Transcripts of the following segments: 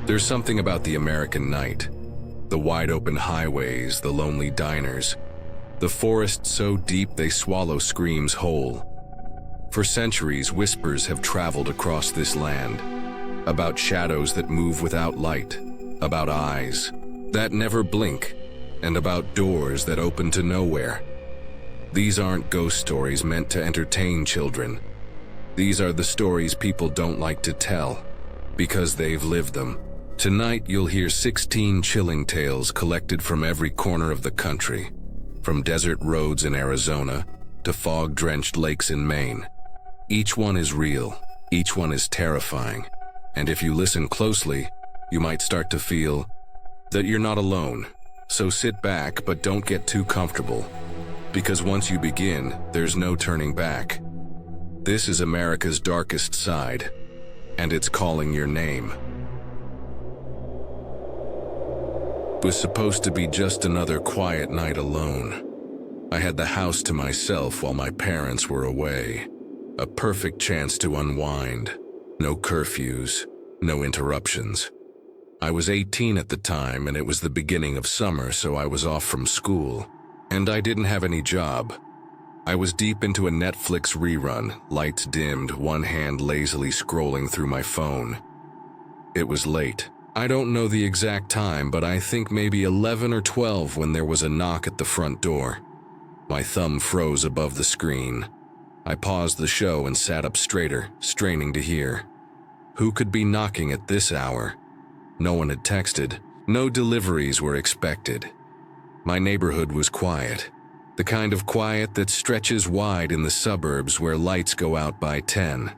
There's something about the American night. The wide-open highways, the lonely diners, the forests so deep they swallow screams whole. For centuries, whispers have traveled across this land, about shadows that move without light, about eyes that never blink, and about doors that open to nowhere. These aren't ghost stories meant to entertain children. These are the stories people don't like to tell, because they've lived them. Tonight you'll hear 16 chilling tales collected from every corner of the country, from desert roads in Arizona to fog-drenched lakes in Maine. Each one is real, each one is terrifying, and if you listen closely, you might start to feel that you're not alone. So sit back, but don't get too comfortable, because once you begin, there's no turning back. This is America's darkest side, and it's calling your name. It was supposed to be just another quiet night alone. I had the house to myself while my parents were away. A perfect chance to unwind. No curfews, no interruptions. I was 18 at the time, and it was the beginning of summer, so I was off from school. And I didn't have any job. I was deep into a Netflix rerun, lights dimmed, one hand lazily scrolling through my phone. It was late. I don't know the exact time, but I think maybe 11 or 12 when there was a knock at the front door. My thumb froze above the screen. I paused the show and sat up straighter, straining to hear. Who could be knocking at this hour? No one had texted. No deliveries were expected. My neighborhood was quiet. The kind of quiet that stretches wide in the suburbs where lights go out by 10.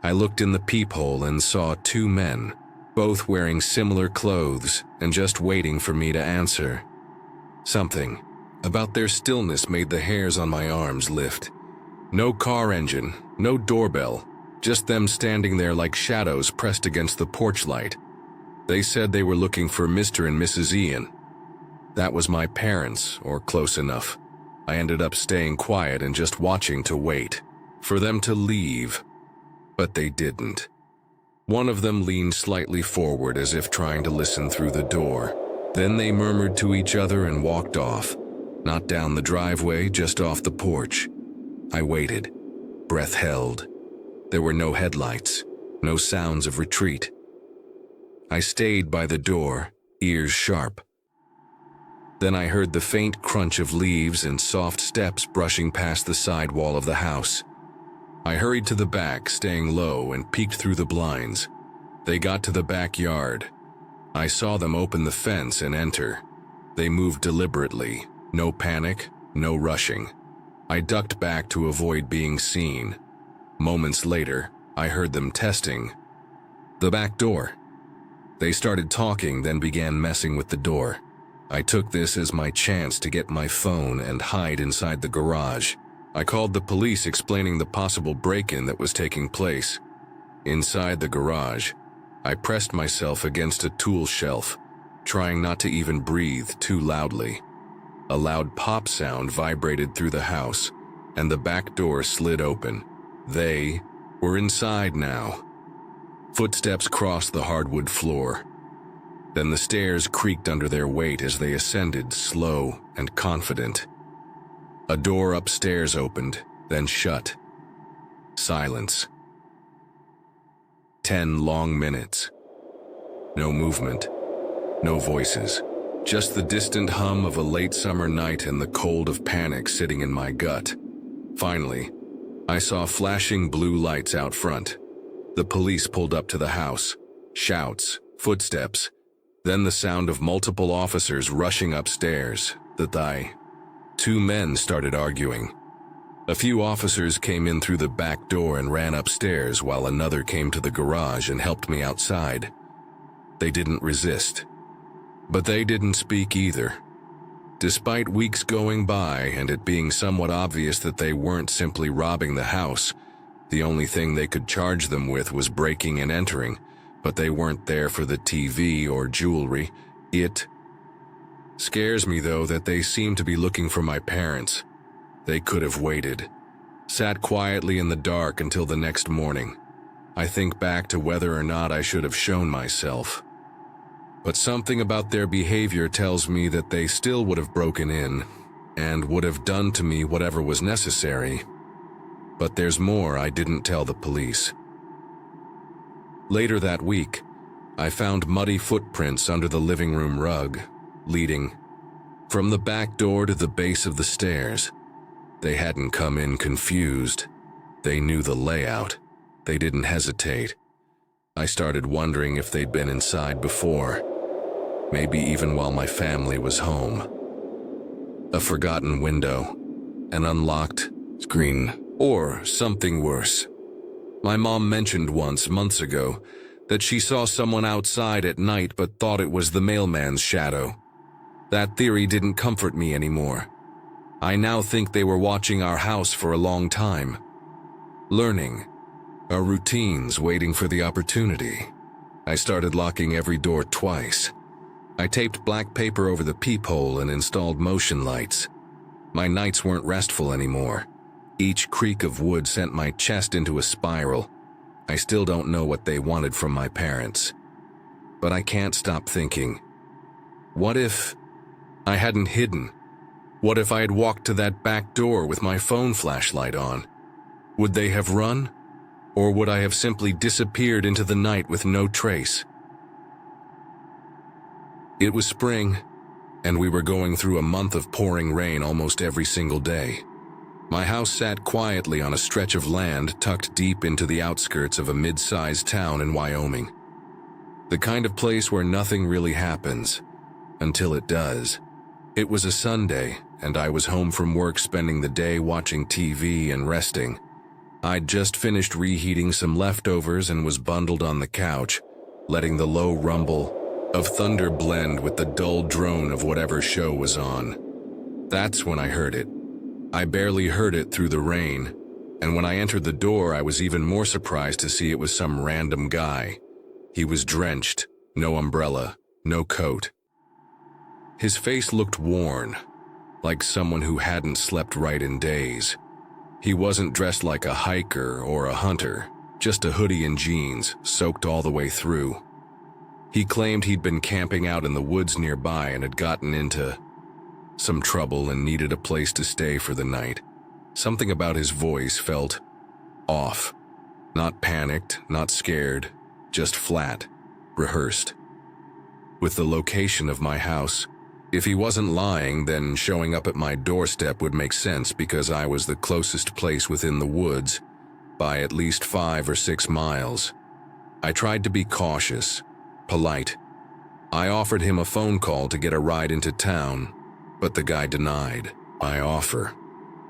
I looked in the peephole and saw two men, both wearing similar clothes and just waiting for me to answer. Something about their stillness made the hairs on my arms lift. No car engine, no doorbell, just them standing there like shadows pressed against the porch light. They said they were looking for Mr. and Mrs. Ian. That was my parents, or close enough. I ended up staying quiet and just watching to wait for them to leave. But they didn't. One of them leaned slightly forward as if trying to listen through the door. Then they murmured to each other and walked off. Not down the driveway, just off the porch. I waited, breath held. There were no headlights, no sounds of retreat. I stayed by the door, ears sharp. Then I heard the faint crunch of leaves and soft steps brushing past the side wall of the house. I hurried to the back, staying low, and peeked through the blinds. They got to the backyard. I saw them open the fence and enter. They moved deliberately, no panic, no rushing. I ducked back to avoid being seen. Moments later, I heard them testing the back door. They started talking, then began messing with the door. I took this as my chance to get my phone and hide inside the garage. I called the police, explaining the possible break-in that was taking place. Inside the garage, I pressed myself against a tool shelf, trying not to even breathe too loudly. A loud pop sound vibrated through the house, and the back door slid open. They were inside now. Footsteps crossed the hardwood floor. Then the stairs creaked under their weight as they ascended, slow and confident. A door upstairs opened, then shut. Silence. 10 long minutes. No movement, no voices. Just the distant hum of a late summer night and the cold of panic sitting in my gut. Finally, I saw flashing blue lights out front. The police pulled up to the house. Shouts, footsteps, then the sound of multiple officers rushing upstairs. Two men started arguing. A few officers came in through the back door and ran upstairs while another came to the garage and helped me outside. They didn't resist. But they didn't speak either. Despite weeks going by and it being somewhat obvious that they weren't simply robbing the house, the only thing they could charge them with was breaking and entering, but they weren't there for the TV or jewelry. It scares me, though, that they seem to be looking for my parents. They could have waited. Sat quietly in the dark until the next morning. I think back to whether or not I should have shown myself. But something about their behavior tells me that they still would have broken in and would have done to me whatever was necessary. But there's more I didn't tell the police. Later that week, I found muddy footprints under the living room rug, leading from the back door to the base of the stairs. They hadn't come in confused. They knew the layout. They didn't hesitate. I started wondering if they'd been inside before, maybe even while my family was home. A forgotten window, an unlocked screen, or something worse. My mom mentioned once, months ago, that she saw someone outside at night but thought it was the mailman's shadow. That theory didn't comfort me anymore. I now think they were watching our house for a long time. Learning our routines, waiting for the opportunity. I started locking every door twice. I taped black paper over the peephole and installed motion lights. My nights weren't restful anymore. Each creak of wood sent my chest into a spiral. I still don't know what they wanted from my parents. But I can't stop thinking, what if I hadn't hidden? What if I had walked to that back door with my phone flashlight on? Would they have run? Or would I have simply disappeared into the night with no trace? It was spring, and we were going through a month of pouring rain almost every single day. My house sat quietly on a stretch of land tucked deep into the outskirts of a mid-sized town in Wyoming. The kind of place where nothing really happens, until it does. It was a Sunday, and I was home from work spending the day watching TV and resting. I'd just finished reheating some leftovers and was bundled on the couch, letting the low rumble of thunder blend with the dull drone of whatever show was on. That's when I heard it. I barely heard it through the rain, and when I entered the door, I was even more surprised to see it was some random guy. He was drenched, no umbrella, no coat. His face looked worn, like someone who hadn't slept right in days. He wasn't dressed like a hiker or a hunter, just a hoodie and jeans, soaked all the way through. He claimed he'd been camping out in the woods nearby and had gotten into some trouble and needed a place to stay for the night. Something about his voice felt off. Not panicked, not scared, just flat, rehearsed. With the location of my house, if he wasn't lying, then showing up at my doorstep would make sense because I was the closest place within the woods, by at least 5 or 6 miles. I tried to be cautious, polite. I offered him a phone call to get a ride into town, but the guy denied my offer.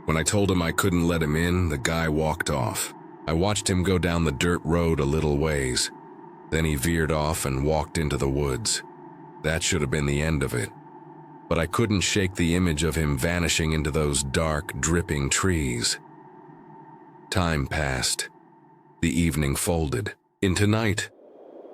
When I told him I couldn't let him in, the guy walked off. I watched him go down the dirt road a little ways. Then he veered off and walked into the woods. That should have been the end of it. But I couldn't shake the image of him vanishing into those dark, dripping trees. Time passed. The evening folded into night.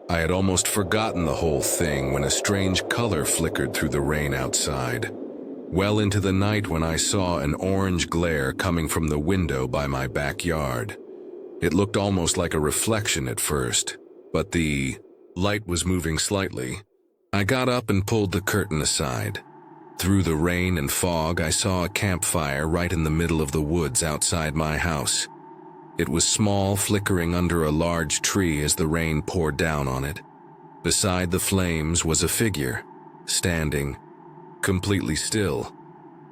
I had almost forgotten the whole thing when a strange color flickered through the rain outside. Well into the night when I saw an orange glare coming from the window by my backyard. It looked almost like a reflection at first, but the light was moving slightly. I got up and pulled the curtain aside. Through the rain and fog, I saw a campfire right in the middle of the woods outside my house. It was small, flickering under a large tree as the rain poured down on it. Beside the flames was a figure, standing, completely still.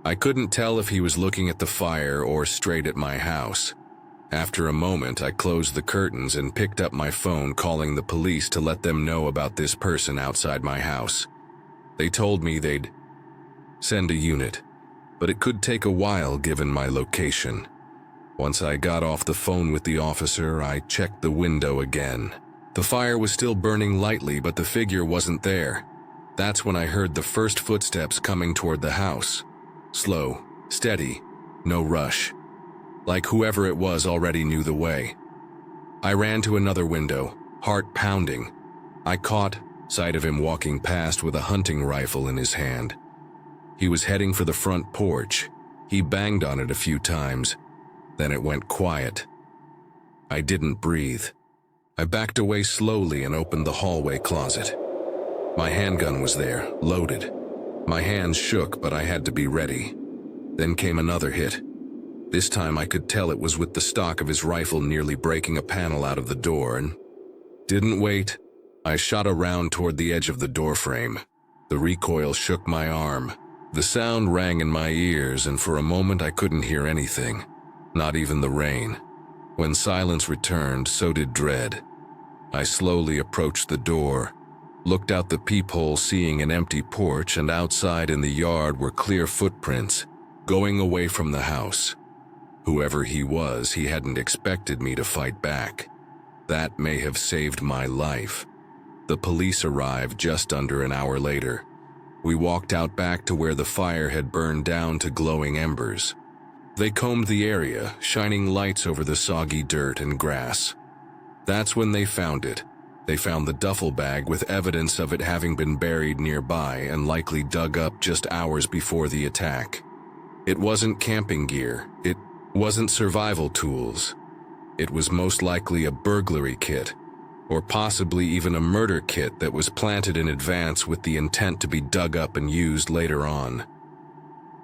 I couldn't tell if he was looking at the fire or straight at my house. After a moment, I closed the curtains and picked up my phone, calling the police to let them know about this person outside my house. They told me they'd send a unit, but it could take a while given my location. Once I got off the phone with the officer, I checked the window again. The fire was still burning lightly, but the figure wasn't there. That's when I heard the first footsteps coming toward the house. Slow, steady, no rush. Like whoever it was already knew the way. I ran to another window, heart pounding. I caught sight of him walking past with a hunting rifle in his hand. He was heading for the front porch. He banged on it a few times. Then it went quiet. I didn't breathe. I backed away slowly and opened the hallway closet. My handgun was there, loaded. My hands shook, but I had to be ready. Then came another hit. This time I could tell it was with the stock of his rifle nearly breaking a panel out of the door, and didn't wait. I shot around toward the edge of the doorframe. The recoil shook my arm. The sound rang in my ears, and for a moment I couldn't hear anything, not even the rain. When silence returned, so did dread. I slowly approached the door, looked out the peephole, seeing an empty porch, and outside in the yard were clear footprints, going away from the house. Whoever he was, he hadn't expected me to fight back. That may have saved my life. The police arrived just under an hour later. We walked out back to where the fire had burned down to glowing embers. They combed the area, shining lights over the soggy dirt and grass. That's when they found it. They found the duffel bag with evidence of it having been buried nearby and likely dug up just hours before the attack. It wasn't camping gear. It wasn't survival tools. It was most likely a burglary kit, or possibly even a murder kit that was planted in advance with the intent to be dug up and used later on.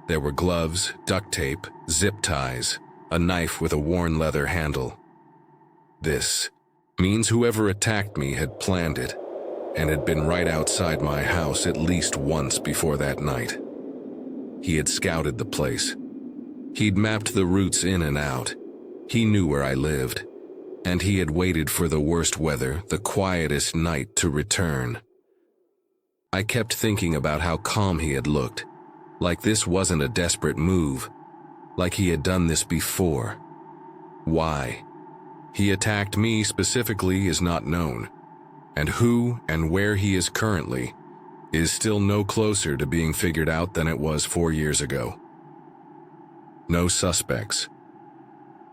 There were gloves, duct tape, zip ties, a knife with a worn leather handle. This means whoever attacked me had planned it, and had been right outside my house at least once before that night. He had scouted the place. He'd mapped the routes in and out. He knew where I lived, and he had waited for the worst weather, the quietest night, to return. I kept thinking about how calm he had looked, like this wasn't a desperate move, like he had done this before. Why he attacked me specifically is not known, and who and where he is currently is still no closer to being figured out than it was 4 years ago. No suspects.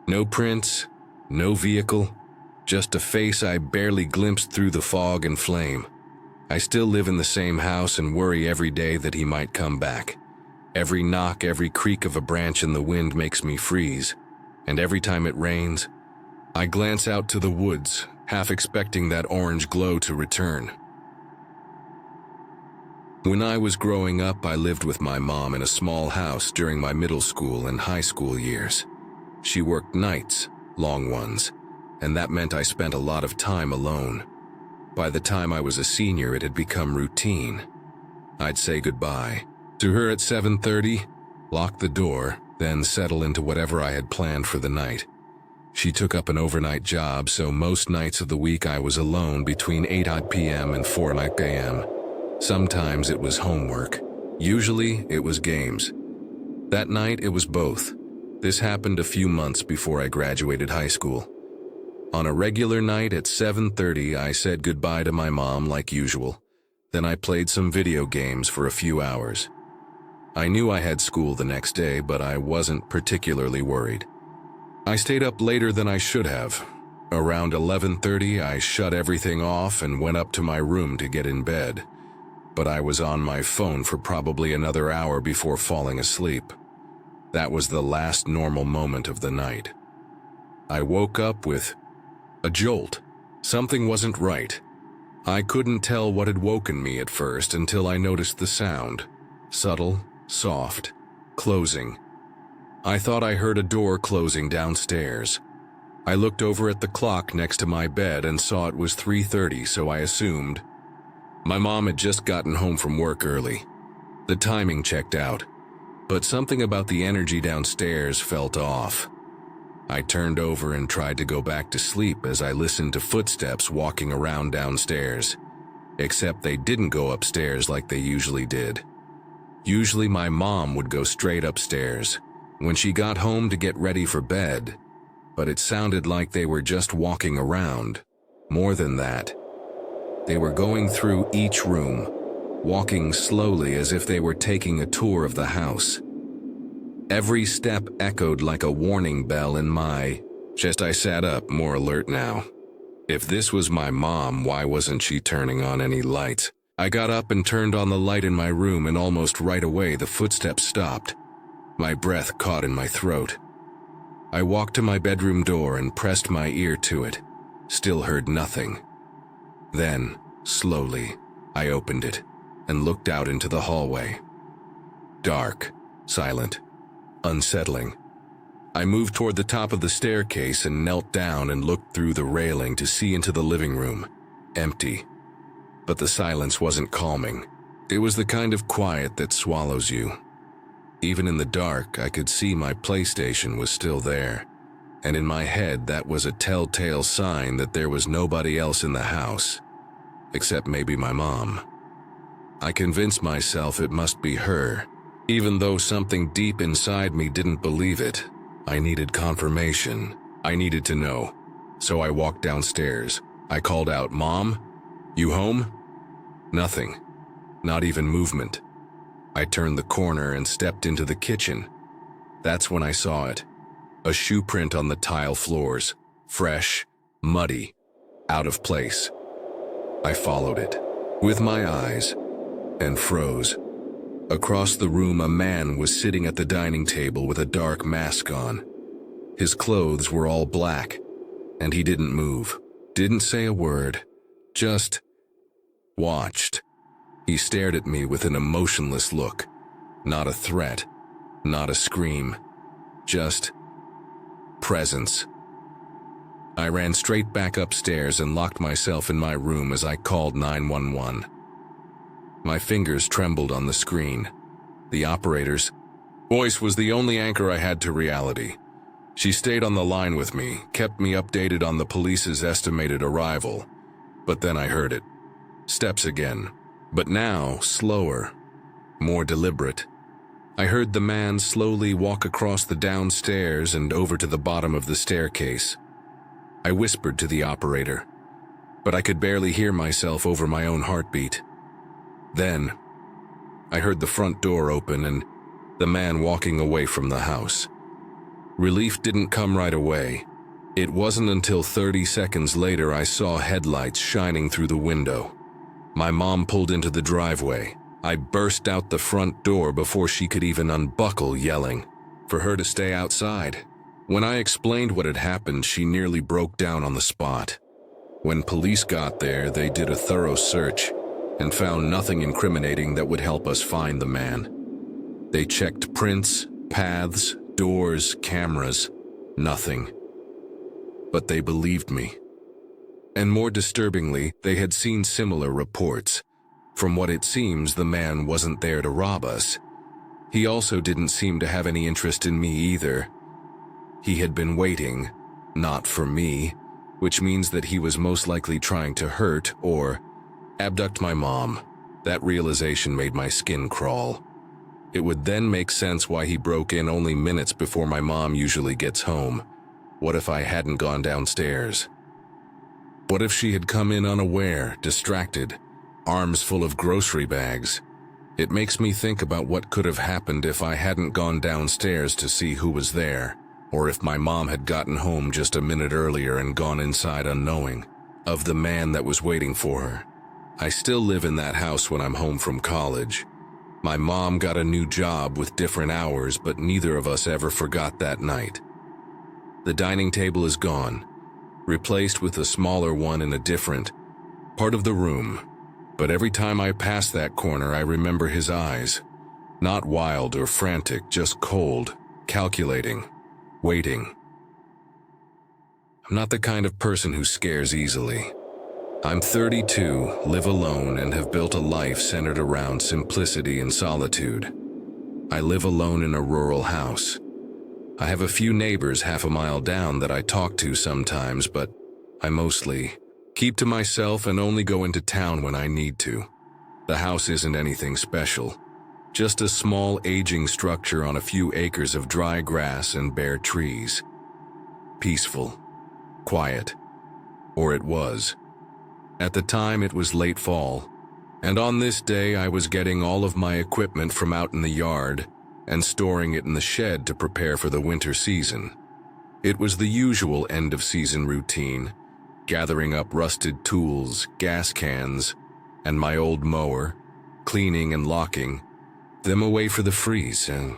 No prints, no vehicle, just a face I barely glimpsed through the fog and flame. I still live in the same house and worry every day that he might come back. Every knock, every creak of a branch in the wind makes me freeze, and every time it rains, I glance out to the woods, half expecting that orange glow to return. When I was growing up, I lived with my mom in a small house during my middle school and high school years. She worked nights, long ones, and that meant I spent a lot of time alone. By the time I was a senior, it had become routine. I'd say goodbye to her at 7:30, lock the door, then settle into whatever I had planned for the night. She took up an overnight job, so most nights of the week I was alone between 8 p.m. and 4 a.m. Sometimes it was homework. Usually it was games. That night it was both. This happened a few months before I graduated high school. On a regular night at 7:30, I said goodbye to my mom like usual. Then I played some video games for a few hours. I knew I had school the next day, but I wasn't particularly worried. I stayed up later than I should have. Around 11:30, I shut everything off and went up to my room to get in bed. But I was on my phone for probably another hour before falling asleep. That was the last normal moment of the night. I woke up with a jolt. Something wasn't right. I couldn't tell what had woken me at first until I noticed the sound. Subtle, soft, closing. I thought I heard a door closing downstairs. I looked over at the clock next to my bed and saw it was 3:30, so I assumed. My mom had just gotten home from work early. The timing checked out, but something about the energy downstairs felt off. I turned over and tried to go back to sleep as I listened to footsteps walking around downstairs, except they didn't go upstairs like they usually did. Usually my mom would go straight upstairs when she got home to get ready for bed, but it sounded like they were just walking around. More than that, they were going through each room, walking slowly as if they were taking a tour of the house. Every step echoed like a warning bell in my chest. I sat up, more alert now. If this was my mom, why wasn't she turning on any lights? I got up and turned on the light in my room, and almost right away the footsteps stopped. My breath caught in my throat. I walked to my bedroom door and pressed my ear to it. Still heard nothing. Then, slowly, I opened it and looked out into the hallway. Dark, silent, unsettling. I moved toward the top of the staircase and knelt down and looked through the railing to see into the living room. Empty. But the silence wasn't calming. It was the kind of quiet that swallows you. Even in the dark, I could see my PlayStation was still there, and in my head that was a telltale sign that there was nobody else in the house, except maybe my mom. I convinced myself it must be her, even though something deep inside me didn't believe it. I needed confirmation. I needed to know. So I walked downstairs. I called out, "Mom? You home?" Nothing. Not even movement. I turned the corner and stepped into the kitchen. That's when I saw it. A shoe print on the tile floors. Fresh, muddy, out of place. I followed it, with my eyes, and froze. Across the room, a man was sitting at the dining table with a dark mask on. His clothes were all black, and he didn't move, didn't say a word, just watched. He stared at me with an emotionless look. Not a threat, not a scream, just presence. I ran straight back upstairs and locked myself in my room as I called 911. My fingers trembled on the screen. The operator's voice was the only anchor I had to reality. She stayed on the line with me, kept me updated on the police's estimated arrival. But then I heard it. Steps again. But now, slower, more deliberate. I heard the man slowly walk across the downstairs and over to the bottom of the staircase. I whispered to the operator, but I could barely hear myself over my own heartbeat. Then, I heard the front door open and the man walking away from the house. Relief didn't come right away. It wasn't until 30 seconds later I saw headlights shining through the window. My mom pulled into the driveway. I burst out the front door before she could even unbuckle, yelling for her to stay outside. When I explained what had happened, she nearly broke down on the spot. When police got there, they did a thorough search and found nothing incriminating that would help us find the man. They checked prints, paths, doors, cameras, nothing. But they believed me. And more disturbingly, they had seen similar reports. From what it seems, the man wasn't there to rob us. He also didn't seem to have any interest in me either. He had been waiting, not for me, which means that he was most likely trying to hurt or abduct my mom. That realization made my skin crawl. It would then make sense why he broke in only minutes before my mom usually gets home. What if I hadn't gone downstairs? What if she had come in unaware, distracted, arms full of grocery bags? It makes me think about what could have happened if I hadn't gone downstairs to see who was there, or if my mom had gotten home just a minute earlier and gone inside unknowing of the man that was waiting for her. I still live in that house when I'm home from college. My mom got a new job with different hours, but neither of us ever forgot that night. The dining table is gone, replaced with a smaller one in a different part of the room. But every time I pass that corner, I remember his eyes. Not wild or frantic, just cold, calculating, waiting. I'm not the kind of person who scares easily. I'm 32, live alone, and have built a life centered around simplicity and solitude. I live alone in a rural house. I have a few neighbors half a mile down that I talk to sometimes, but I mostly keep to myself and only go into town when I need to. The house isn't anything special, just a small aging structure on a few acres of dry grass and bare trees. Peaceful, quiet, or it was. At the time it was late fall, and on this day I was getting all of my equipment from out in the yard and storing it in the shed to prepare for the winter season. It was the usual end-of-season routine, gathering up rusted tools, gas cans, and my old mower, cleaning and locking them away for the freeze. And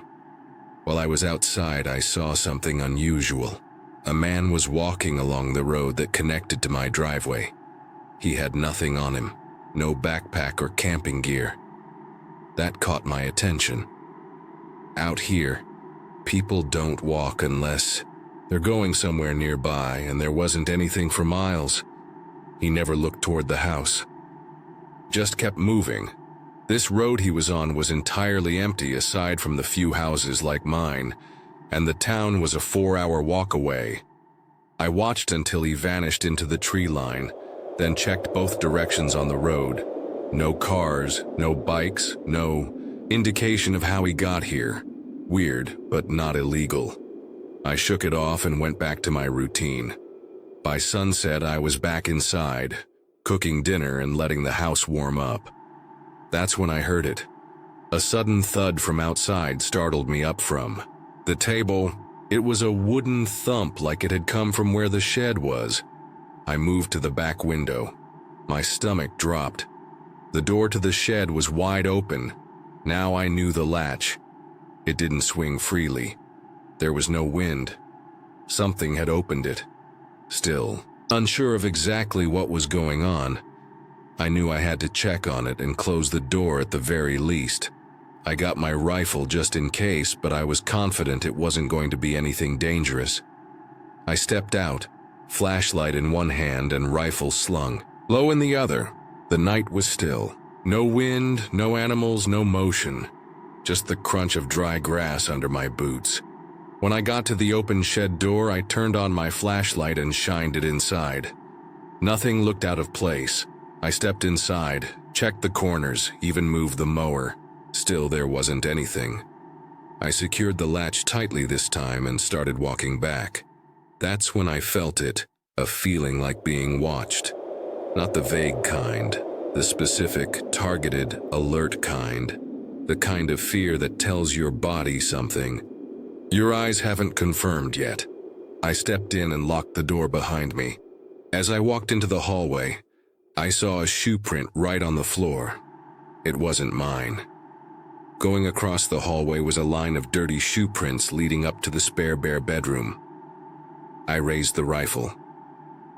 while I was outside, I saw something unusual. A man was walking along the road that connected to my driveway. He had nothing on him, no backpack or camping gear. That caught my attention. Out here, people don't walk unless they're going somewhere nearby, and there wasn't anything for miles. He never looked toward the house. Just kept moving. This road he was on was entirely empty aside from the few houses like mine, and the town was a 4-hour walk away. I watched until he vanished into the tree line, then checked both directions on the road. No cars, no bikes, no indication of how he got here. Weird, but not illegal. I shook it off and went back to my routine. By sunset, I was back inside, cooking dinner and letting the house warm up. That's when I heard it. A sudden thud from outside startled me up from the table. It was a wooden thump like it had come from where the shed was. I moved to the back window. My stomach dropped. The door to the shed was wide open. Now I knew the latch. It didn't swing freely. There was no wind. Something had opened it. Still, unsure of exactly what was going on, I knew I had to check on it and close the door at the very least. I got my rifle just in case, but I was confident it wasn't going to be anything dangerous. I stepped out, flashlight in one hand and rifle slung low in the other. The night was still. No wind, no animals, no motion. Just the crunch of dry grass under my boots. When I got to the open shed door, I turned on my flashlight and shined it inside. Nothing looked out of place. I stepped inside, checked the corners, even moved the mower. Still, there wasn't anything. I secured the latch tightly this time and started walking back. That's when I felt it, a feeling like being watched. Not the vague kind, the specific, targeted, alert kind. The kind of fear that tells your body something. Your eyes haven't confirmed yet. I stepped in and locked the door behind me. As I walked into the hallway, I saw a shoe print right on the floor. It wasn't mine. Going across the hallway was a line of dirty shoe prints leading up to the spare bare bedroom. I raised the rifle.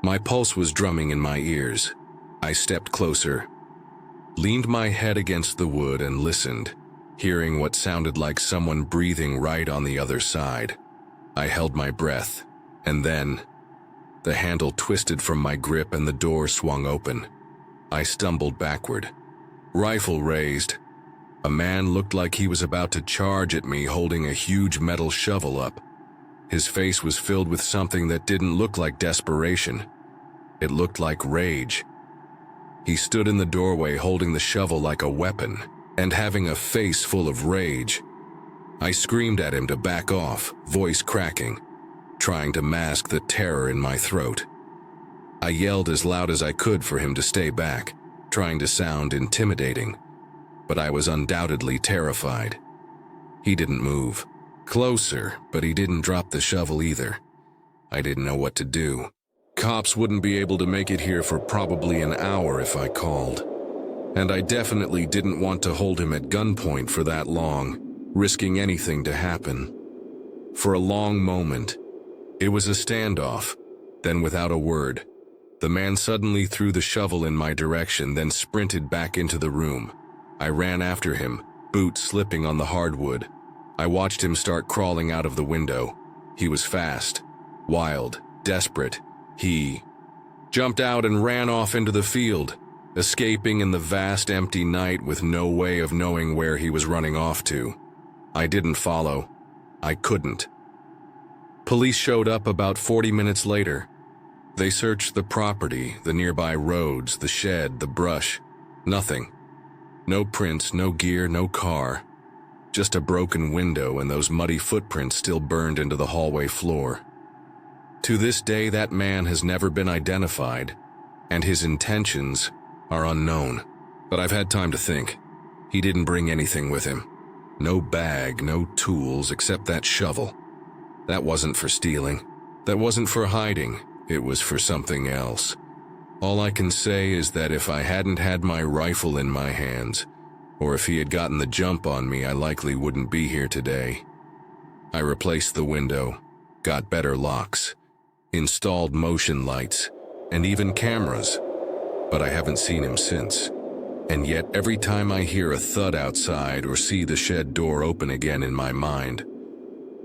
My pulse was drumming in my ears. I stepped closer, leaned my head against the wood and listened, hearing what sounded like someone breathing right on the other side. I held my breath, and then the handle twisted from my grip and the door swung open. I stumbled backward, rifle raised. A man looked like he was about to charge at me, holding a huge metal shovel up. His face was filled with something that didn't look like desperation. It looked like rage. He stood in the doorway holding the shovel like a weapon and having a face full of rage. I screamed at him to back off, voice cracking, trying to mask the terror in my throat. I yelled as loud as I could for him to stay back, trying to sound intimidating, but I was undoubtedly terrified. He didn't move. Closer, but he didn't drop the shovel either. I didn't know what to do. Cops wouldn't be able to make it here for probably an hour if I called. And I definitely didn't want to hold him at gunpoint for that long, risking anything to happen. For a long moment, it was a standoff. Then without a word, the man suddenly threw the shovel in my direction, then sprinted back into the room. I ran after him, boots slipping on the hardwood. I watched him start crawling out of the window. He was fast, wild, desperate. He jumped out and ran off into the field, escaping in the vast empty night with no way of knowing where he was running off to. I didn't follow. I couldn't. Police showed up about 40 minutes later. They searched the property, the nearby roads, the shed, the brush. Nothing. No prints, no gear, no car. Just a broken window and those muddy footprints still burned into the hallway floor. To this day, that man has never been identified, and his intentions are unknown. But I've had time to think. He didn't bring anything with him. No bag, no tools except that shovel. That wasn't for stealing. That wasn't for hiding. It was for something else. All I can say is that if I hadn't had my rifle in my hands, or if he had gotten the jump on me, I likely wouldn't be here today. I replaced the window, got better locks, installed motion lights, and even cameras, but I haven't seen him since. And yet every time I hear a thud outside or see the shed door open again in my mind,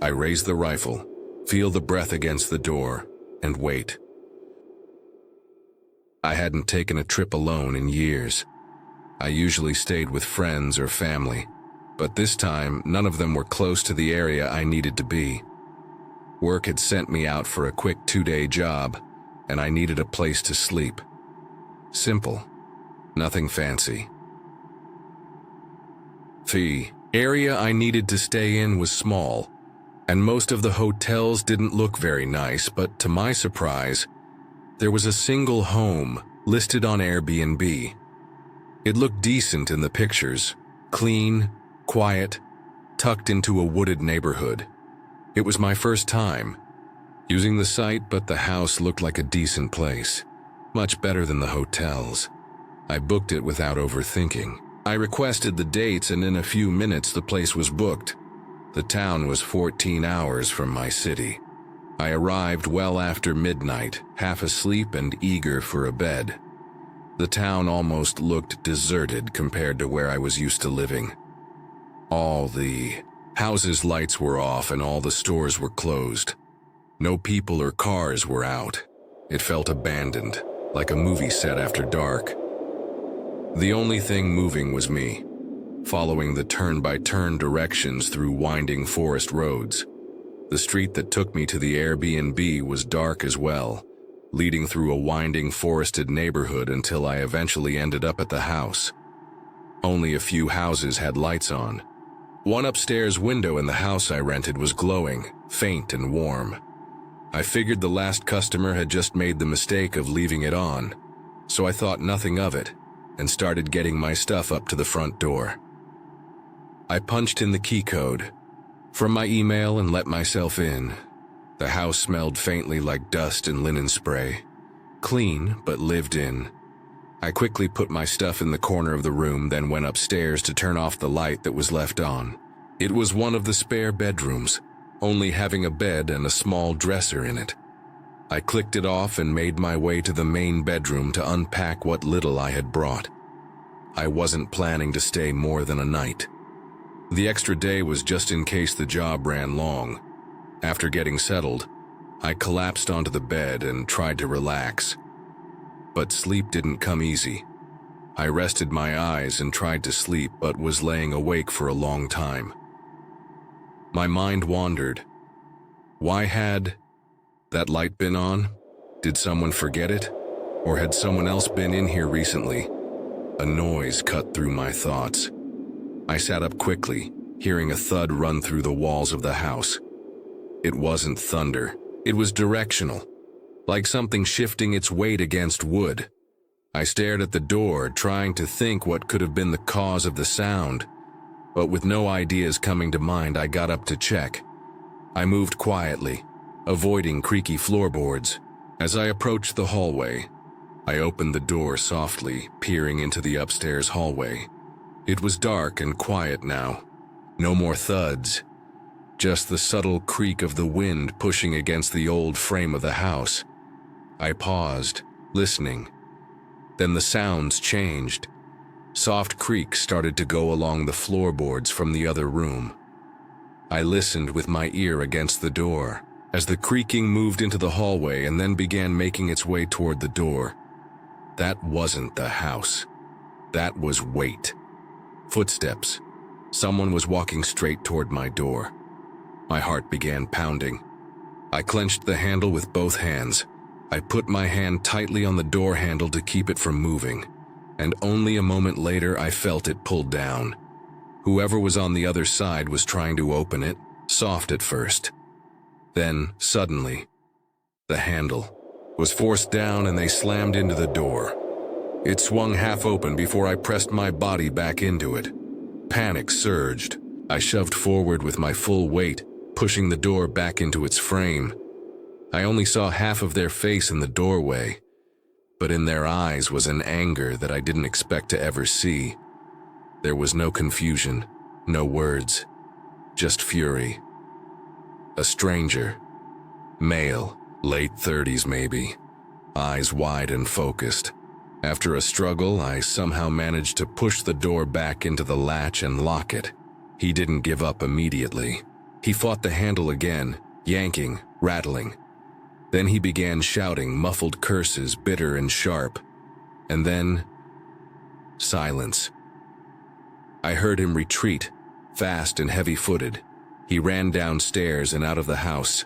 I raise the rifle, feel the breath against the door, and wait. I hadn't taken a trip alone in years. I usually stayed with friends or family, but this time none of them were close to the area I needed to be. Work had sent me out for a quick 2-day job, and I needed a place to sleep. Simple. Nothing fancy. The area I needed to stay in was small, and most of the hotels didn't look very nice, but to my surprise, there was a single home listed on Airbnb. It looked decent in the pictures, clean, quiet, tucked into a wooded neighborhood. It was my first time using the site, but the house looked like a decent place, much better than the hotels. I booked it without overthinking. I requested the dates, and in a few minutes the place was booked. The town was 14 hours from my city. I arrived well after midnight, half asleep and eager for a bed. The town almost looked deserted compared to where I was used to living. All the houses' lights were off and all the stores were closed. No people or cars were out. It felt abandoned, like a movie set after dark. The only thing moving was me, following the turn-by-turn directions through winding forest roads. The street that took me to the Airbnb was dark as well, leading through a winding forested neighborhood until I eventually ended up at the house. Only a few houses had lights on. One upstairs window in the house I rented was glowing, faint and warm. I figured the last customer had just made the mistake of leaving it on, so I thought nothing of it and started getting my stuff up to the front door. I punched in the key code from my email and let myself in. The house smelled faintly like dust and linen spray. Clean, but lived in. I quickly put my stuff in the corner of the room, then went upstairs to turn off the light that was left on. It was one of the spare bedrooms, only having a bed and a small dresser in it. I clicked it off and made my way to the main bedroom to unpack what little I had brought. I wasn't planning to stay more than a night. The extra day was just in case the job ran long. After getting settled, I collapsed onto the bed and tried to relax. But sleep didn't come easy. I rested my eyes and tried to sleep, but was laying awake for a long time. My mind wandered. Why had that light been on? Did someone forget it? Or had someone else been in here recently? A noise cut through my thoughts. I sat up quickly, hearing a thud run through the walls of the house. It wasn't thunder. It was directional, like something shifting its weight against wood. I stared at the door, trying to think what could have been the cause of the sound, but with no ideas coming to mind, I got up to check. I moved quietly, avoiding creaky floorboards. As I approached the hallway, I opened the door softly, peering into the upstairs hallway. It was dark and quiet now. No more thuds, just the subtle creak of the wind pushing against the old frame of the house. I paused, listening. Then the sounds changed. Soft creaks started to go along the floorboards from the other room. I listened with my ear against the door, as the creaking moved into the hallway and then began making its way toward the door. That wasn't the house. That was weight. Footsteps. Someone was walking straight toward my door. My heart began pounding. I clenched the handle with both hands. I put my hand tightly on the door handle to keep it from moving, and only a moment later I felt it pulled down. Whoever was on the other side was trying to open it, soft at first. Then, suddenly, the handle was forced down and they slammed into the door. It swung half open before I pressed my body back into it. Panic surged. I shoved forward with my full weight, pushing the door back into its frame. I only saw half of their face in the doorway, but in their eyes was an anger that I didn't expect to ever see. There was no confusion, no words, just fury. A stranger, male, late 30s maybe, eyes wide and focused. After a struggle, I somehow managed to push the door back into the latch and lock it. He didn't give up immediately. He fought the handle again, yanking, rattling. Then he began shouting muffled curses, bitter and sharp. And then, silence. I heard him retreat, fast and heavy-footed. He ran downstairs and out of the house.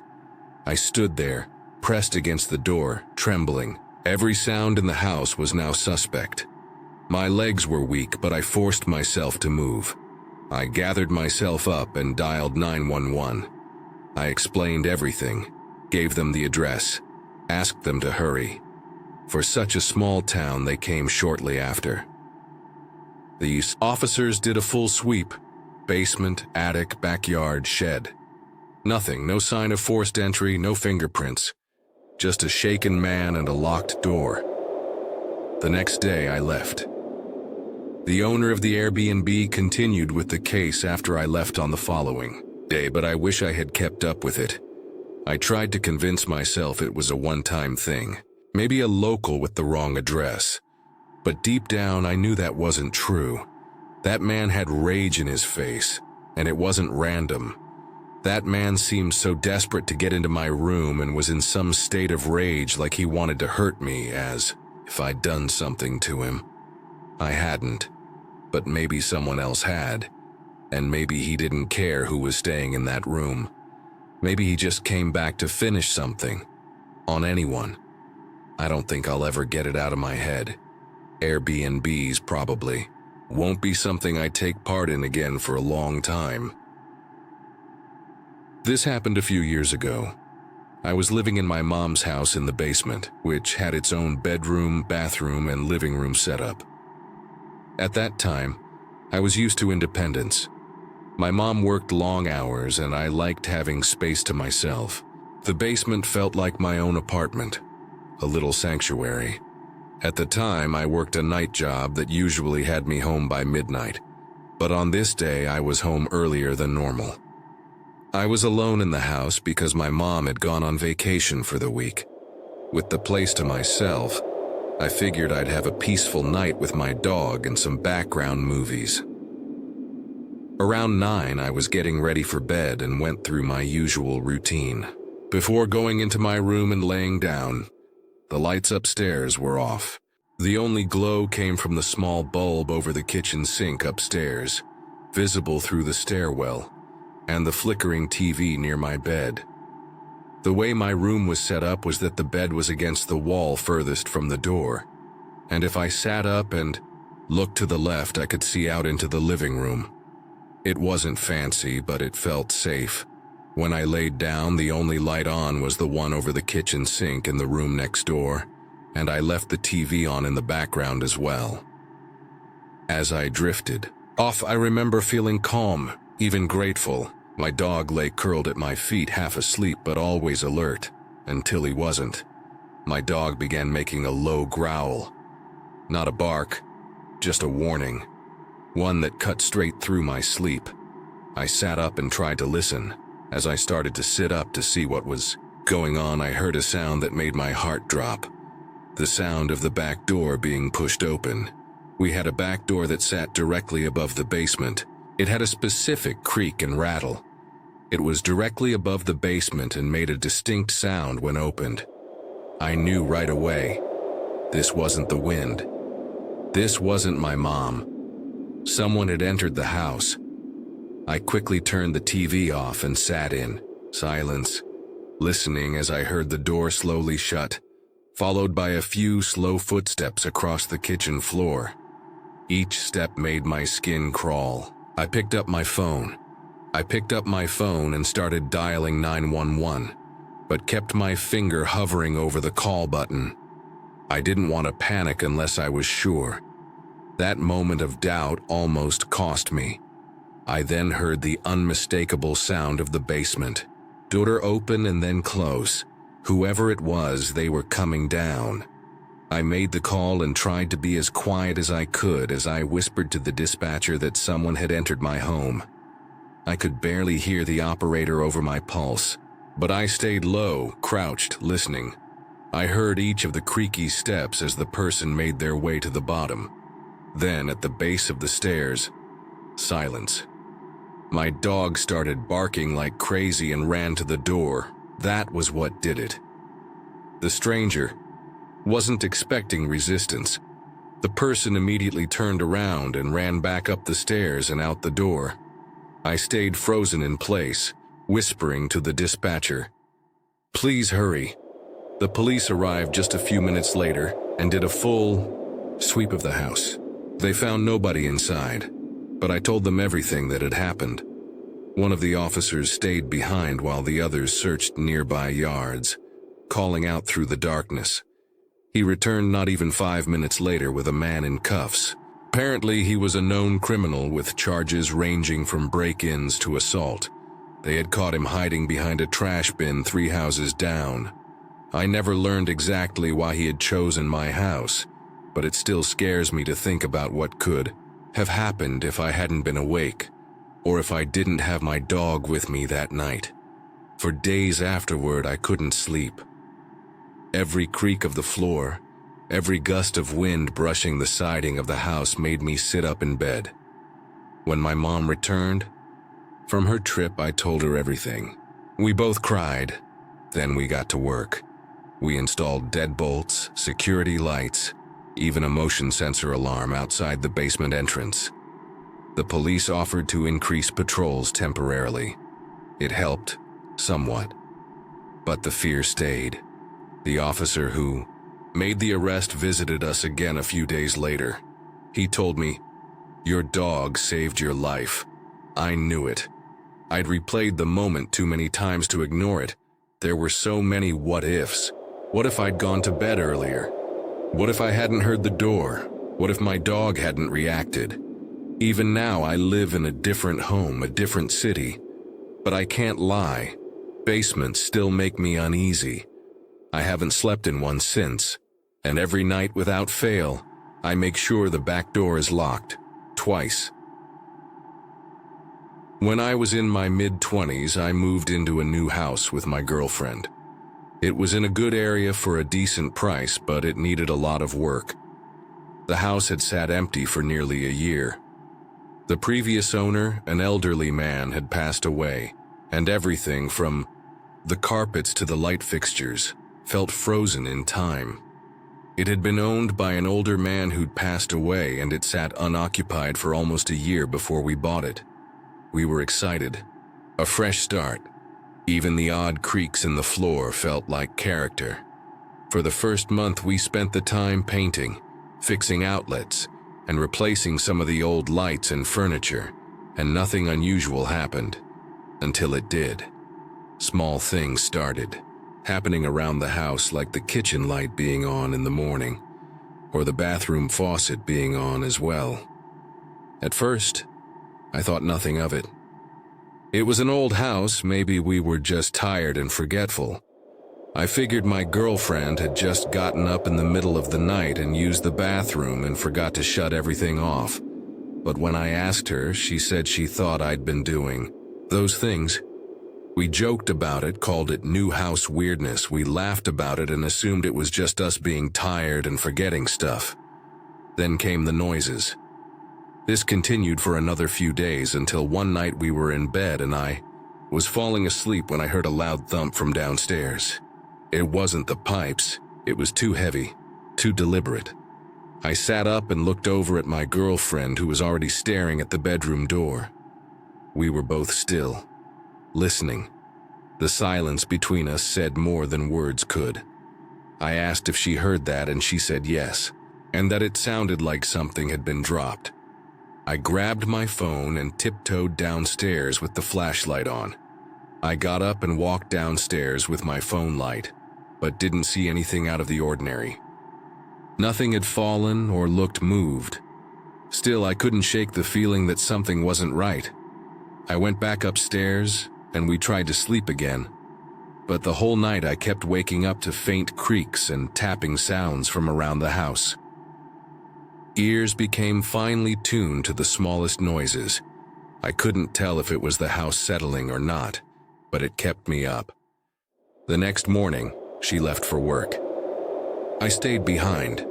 I stood there, pressed against the door, trembling. Every sound in the house was now suspect. My legs were weak, but I forced myself to move. I gathered myself up and dialed 911. I explained everything, gave them the address, asked them to hurry. For such a small town, they came shortly after. These officers did a full sweep: basement, attic, backyard, shed. Nothing, no sign of forced entry, no fingerprints. Just a shaken man and a locked door. The next day, I left. The owner of the Airbnb continued with the case after I left on the following day, but I wish I had kept up with it. I tried to convince myself it was a one-time thing, maybe a local with the wrong address. But deep down, I knew that wasn't true. That man had rage in his face, and it wasn't random. That man seemed so desperate to get into my room and was in some state of rage, like he wanted to hurt me, as if I'd done something to him. I hadn't, but maybe someone else had, and maybe he didn't care who was staying in that room. Maybe he just came back to finish something, on anyone. I don't think I'll ever get it out of my head. Airbnbs probably won't be something I take part in again for a long time. This happened a few years ago. I was living in my mom's house in the basement, which had its own bedroom, bathroom, and living room setup. At that time, I was used to independence. My mom worked long hours, and I liked having space to myself. The basement felt like my own apartment, a little sanctuary. At the time, I worked a night job that usually had me home by midnight, but on this day, I was home earlier than normal. I was alone in the house because my mom had gone on vacation for the week. With the place to myself, I figured I'd have a peaceful night with my dog and some background movies. Around 9, I was getting ready for bed and went through my usual routine. Before going into my room and laying down, the lights upstairs were off. The only glow came from the small bulb over the kitchen sink upstairs, visible through the stairwell, and the flickering TV near my bed. The way my room was set up was that the bed was against the wall furthest from the door, and if I sat up and looked to the left, I could see out into the living room. It wasn't fancy, but it felt safe. When I laid down, the only light on was the one over the kitchen sink in the room next door, and I left the TV on in the background as well. As I drifted off, I remember feeling calm, even grateful. My dog lay curled at my feet, half asleep but always alert, until he wasn't. My dog began making a low growl. Not a bark, just a warning. One that cut straight through my sleep. I sat up and tried to listen. As I started to sit up to see what was going on, I heard a sound that made my heart drop. The sound of the back door being pushed open. We had a back door that sat directly above the basement. It had a specific creak and rattle. It was directly above the basement and made a distinct sound when opened. I knew right away. This wasn't the wind. This wasn't my mom. Someone had entered the house. I quickly turned the TV off and sat in silence, listening as I heard the door slowly shut, followed by a few slow footsteps across the kitchen floor. Each step made my skin crawl. I picked up my phone and started dialing 911, but kept my finger hovering over the call button. I didn't want to panic unless I was sure. That moment of doubt almost cost me. I then heard the unmistakable sound of the basement. Door open and then close. Whoever it was, they were coming down. I made the call and tried to be as quiet as I could as I whispered to the dispatcher that someone had entered my home. I could barely hear the operator over my pulse. But I stayed low, crouched, listening. I heard each of the creaky steps as the person made their way to the bottom. Then, at the base of the stairs, silence. My dog started barking like crazy and ran to the door. That was what did it. The stranger wasn't expecting resistance. The person immediately turned around and ran back up the stairs and out the door. I stayed frozen in place, whispering to the dispatcher, "Please hurry." The police arrived just a few minutes later and did a full sweep of the house. They found nobody inside, but I told them everything that had happened. One of the officers stayed behind while the others searched nearby yards, calling out through the darkness. He returned not even 5 minutes later with a man in cuffs. Apparently, he was a known criminal with charges ranging from break-ins to assault. They had caught him hiding behind a trash bin 3 houses down. I never learned exactly why he had chosen my house, but it still scares me to think about what could have happened if I hadn't been awake, or if I didn't have my dog with me that night. For days afterward, I couldn't sleep. Every creak of the floor, every gust of wind brushing the siding of the house made me sit up in bed. When my mom returned from her trip, I told her everything. We both cried. Then we got to work. We installed deadbolts, security lights, even a motion sensor alarm outside the basement entrance. The police offered to increase patrols temporarily. It helped, somewhat. But the fear stayed. The officer who made the arrest visited us again a few days later. He told me, "Your dog saved your life." I knew it. I'd replayed the moment too many times to ignore it. There were so many what-ifs. What if I'd gone to bed earlier? What if I hadn't heard the door? What if my dog hadn't reacted? Even now, I live in a different home, a different city. But I can't lie. Basements still make me uneasy. I haven't slept in one since, and every night without fail, I make sure the back door is locked, twice. When I was in my mid-20s, I moved into a new house with my girlfriend. It was in a good area for a decent price, but it needed a lot of work. The house had sat empty for nearly a year. The previous owner, an elderly man, had passed away, and everything from the carpets to the light fixtures felt frozen in time. It had been owned by an older man who'd passed away, and it sat unoccupied for almost a year before we bought it. We were excited. A fresh start. Even the odd creaks in the floor felt like character. For the first month, we spent the time painting, fixing outlets, and replacing some of the old lights and furniture, and nothing unusual happened. Until it did. Small things started happening around the house, like the kitchen light being on in the morning, or the bathroom faucet being on as well. At first, I thought nothing of it. It was an old house, maybe we were just tired and forgetful. I figured my girlfriend had just gotten up in the middle of the night and used the bathroom and forgot to shut everything off. But when I asked her, she said she thought I'd been doing those things. We joked about it, called it new house weirdness. We laughed about it and assumed it was just us being tired and forgetting stuff. Then came the noises. This continued for another few days until one night we were in bed and I was falling asleep when I heard a loud thump from downstairs. It wasn't the pipes. It was too heavy, too deliberate. I sat up and looked over at my girlfriend, who was already staring at the bedroom door. We were both still, listening. The silence between us said more than words could. I asked if she heard that, and she said yes, and that it sounded like something had been dropped. I grabbed my phone and tiptoed downstairs with the flashlight on. I got up and walked downstairs with my phone light, but didn't see anything out of the ordinary. Nothing had fallen or looked moved. Still, I couldn't shake the feeling that something wasn't right. I went back upstairs, and we tried to sleep again. But the whole night I kept waking up to faint creaks and tapping sounds from around the house. Ears became finely tuned to the smallest noises. I couldn't tell if it was the house settling or not, but it kept me up. The next morning, she left for work. I stayed behind.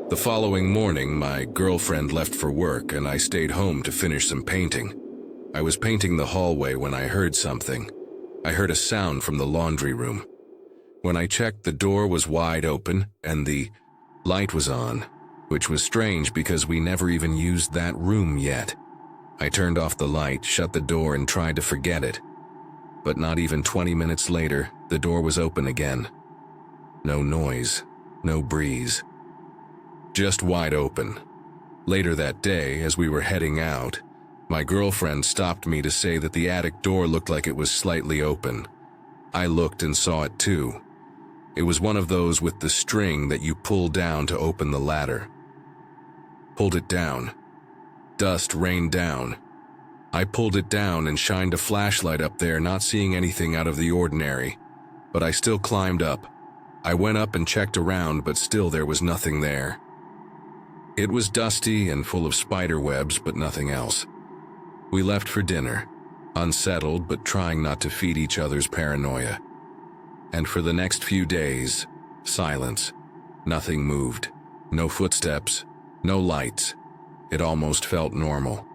The following morning, my girlfriend left for work and I stayed home to finish some painting. I was painting the hallway when I heard something. I heard a sound from the laundry room. When I checked, the door was wide open and the light was on, which was strange because we never even used that room yet. I turned off the light, shut the door, and tried to forget it. But not even 20 minutes later, the door was open again. No noise, no breeze. Just wide open. Later that day, as we were heading out, my girlfriend stopped me to say that the attic door looked like it was slightly open. I looked and saw it too. It was one of those with the string that you pull down to open the ladder. Pulled it down. Dust rained down. I pulled it down and shined a flashlight up there, not seeing anything out of the ordinary. But I still climbed up. I went up and checked around, but still there was nothing there. It was dusty and full of spider webs, but nothing else. We left for dinner, unsettled but trying not to feed each other's paranoia. And for the next few days, silence. Nothing moved. No footsteps, no lights. It almost felt normal.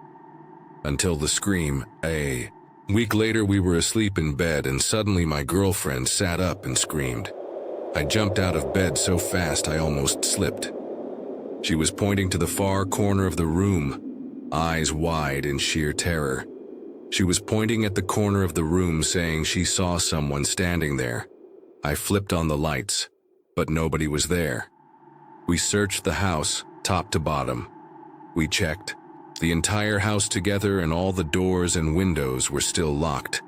Until the scream, a week later we were asleep in bed and suddenly my girlfriend sat up and screamed. I jumped out of bed so fast I almost slipped. She was pointing to the far corner of the room, eyes wide in sheer terror. She was pointing at the corner of the room saying she saw someone standing there. I flipped on the lights, but nobody was there. We searched the house, top to bottom. We checked. The entire house together and all the doors and windows were still locked.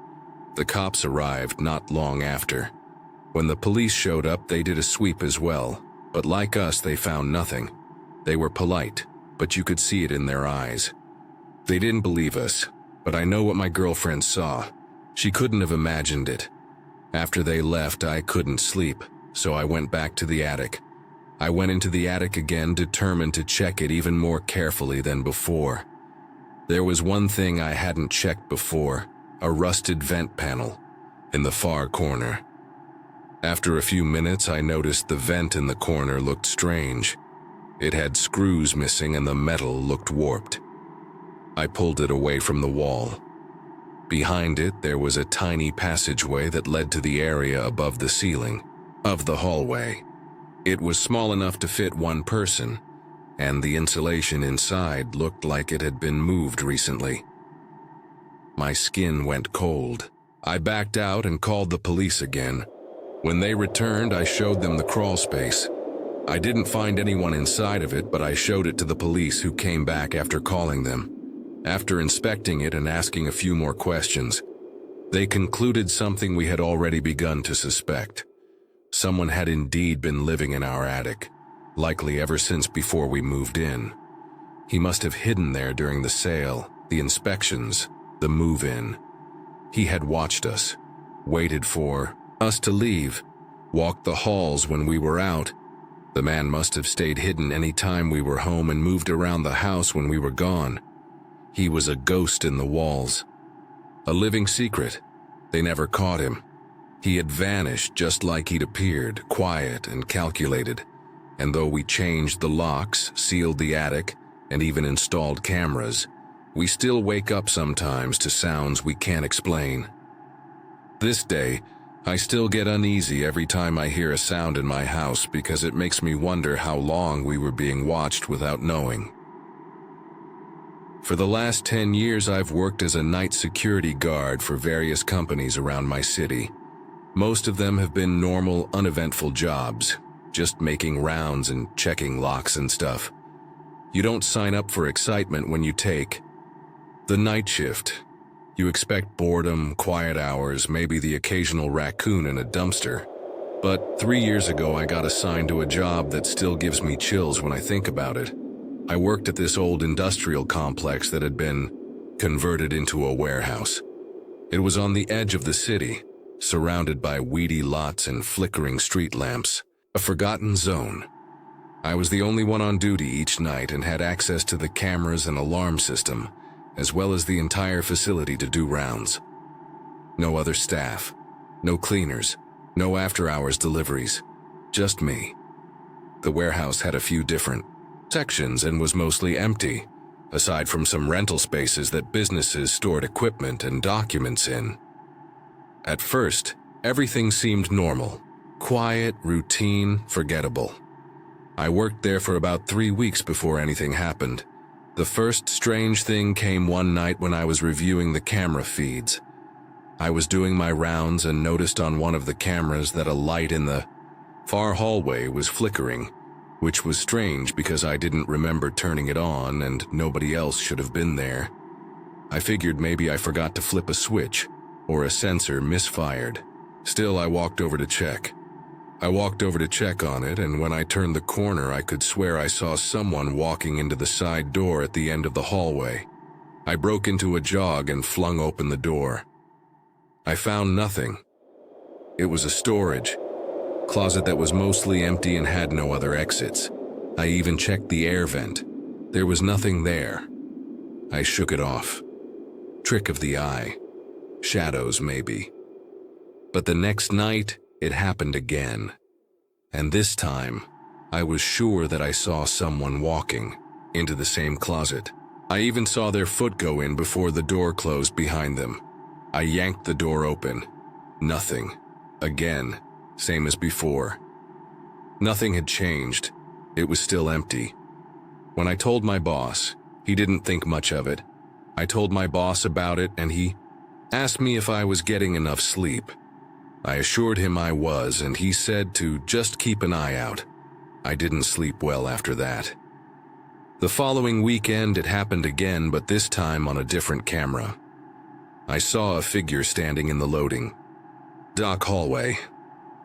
The cops arrived not long after. When the police showed up, they did a sweep as well, but like us, they found nothing. They were polite, but you could see it in their eyes. They didn't believe us, but I know what my girlfriend saw. She couldn't have imagined it. After they left, I couldn't sleep, so I went back to the attic. I went into the attic again, determined to check it even more carefully than before. There was one thing I hadn't checked before, a rusted vent panel in the far corner. After a few minutes, I noticed the vent in the corner looked strange. It had screws missing and the metal looked warped. I pulled it away from the wall. Behind it, there was a tiny passageway that led to the area above the ceiling of the hallway. It was small enough to fit one person, and the insulation inside looked like it had been moved recently. My skin went cold. I backed out and called the police again. When they returned, I showed them the crawl space. I didn't find anyone inside of it, but I showed it to the police who came back after calling them. After inspecting it and asking a few more questions, they concluded something we had already begun to suspect. Someone had indeed been living in our attic, likely ever since before we moved in. He must have hidden there during the sale, the inspections, the move-in. He had watched us, waited for us to leave, walked the halls when we were out. The man must have stayed hidden any time we were home and moved around the house when we were gone. He was a ghost in the walls. A living secret. They never caught him. He had vanished just like he'd appeared, quiet and calculated. And though we changed the locks, sealed the attic, and even installed cameras, we still wake up sometimes to sounds we can't explain. This day, I still get uneasy every time I hear a sound in my house because it makes me wonder how long we were being watched without knowing. For the last 10 years, I've worked as a night security guard for various companies around my city. Most of them have been normal, uneventful jobs, just making rounds and checking locks and stuff. You don't sign up for excitement when you take the night shift. You expect boredom, quiet hours, maybe the occasional raccoon in a dumpster. But 3 years ago, I got assigned to a job that still gives me chills when I think about it. I worked at this old industrial complex that had been converted into a warehouse. It was on the edge of the city, surrounded by weedy lots and flickering street lamps, a forgotten zone. I was the only one on duty each night and had access to the cameras and alarm system, as well as the entire facility to do rounds. No other staff, no cleaners, No after-hours deliveries. Just me. The warehouse had a few different sections and was mostly empty, aside from some rental spaces that businesses stored equipment and documents in. At first, everything seemed normal. Quiet, routine, forgettable. I worked there for about 3 weeks before anything happened. The first strange thing came one night when I was reviewing the camera feeds. I was doing my rounds and noticed on one of the cameras that a light in the far hallway was flickering, which was strange because I didn't remember turning it on and nobody else should have been there. I figured maybe I forgot to flip a switch or a sensor misfired. Still, I walked over to check. On it, and when I turned the corner, I could swear I saw someone walking into the side door at the end of the hallway. I broke into a jog and flung open the door. I found nothing. It was a storage closet that was mostly empty and had no other exits. I even checked the air vent. There was nothing there. I shook it off. Trick of the eye. Shadows, maybe. But the next night, it happened again. And this time, I was sure that I saw someone walking into the same closet. I even saw their foot go in before the door closed behind them. I yanked the door open. Nothing. Again, same as before. Nothing had changed. It was still empty. When I told my boss, he didn't think much of it. I told my boss about it and he asked me if I was getting enough sleep. I assured him I was, and he said to just keep an eye out. I didn't sleep well after that. The following weekend it happened again, but this time on a different camera. I saw a figure standing in the loading dock hallway.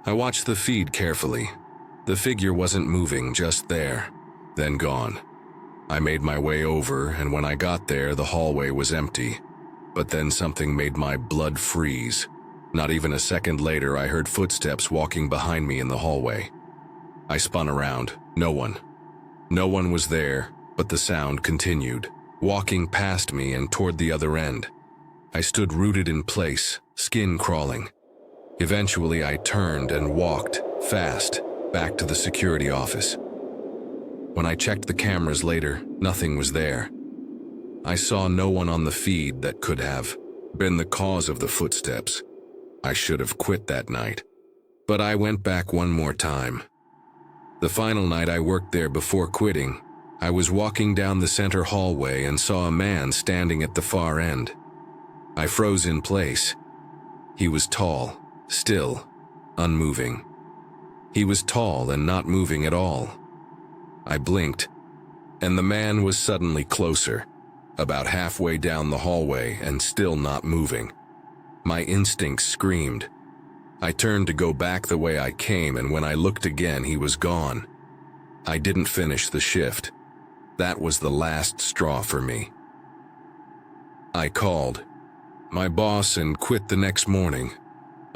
I watched the feed carefully. The figure wasn't moving, just there, then gone. I made my way over, and when I got there, the hallway was empty. But then something made my blood freeze. Not even a second later, I heard footsteps walking behind me in the hallway. I spun around. No one. No one was there, but the sound continued, walking past me and toward the other end. I stood rooted in place, skin crawling. Eventually, I turned and walked, fast, back to the security office. When I checked the cameras later, nothing was there. I saw no one on the feed that could have been the cause of the footsteps. I should have quit that night. But I went back one more time. The final night I worked there before quitting, I was walking down the center hallway and saw a man standing at the far end. I froze in place. He was tall, still, unmoving. He was tall and not moving at all. I blinked, and the man was suddenly closer, about halfway down the hallway and still not moving. My instincts screamed. I turned to go back the way I came, and when I looked again, he was gone. I didn't finish the shift. That was the last straw for me. I called my boss and quit the next morning.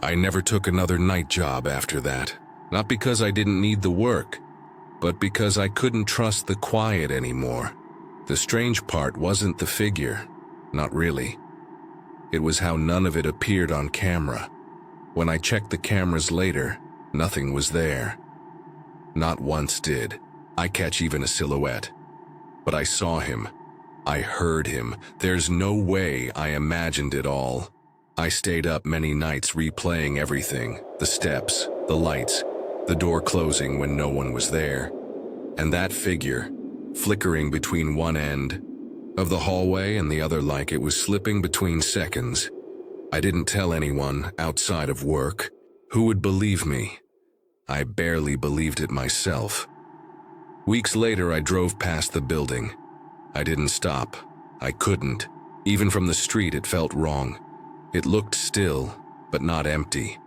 I never took another night job after that, not because I didn't need the work, but because I couldn't trust the quiet anymore. The strange part wasn't the figure, not really. It was how none of it appeared on camera. When I checked the cameras later, nothing was there. Not once did I catch even a silhouette. But I saw him. I heard him. There's no way I imagined it all. I stayed up many nights replaying everything, the steps, the lights, the door closing when no one was there. And that figure, flickering between one end of the hallway and the other like it was slipping between seconds. I didn't tell anyone outside of work. Who would believe me? I barely believed it myself. Weeks later, I drove past the building. I didn't stop. I couldn't. Even from the street, it felt wrong. It looked still, but not empty.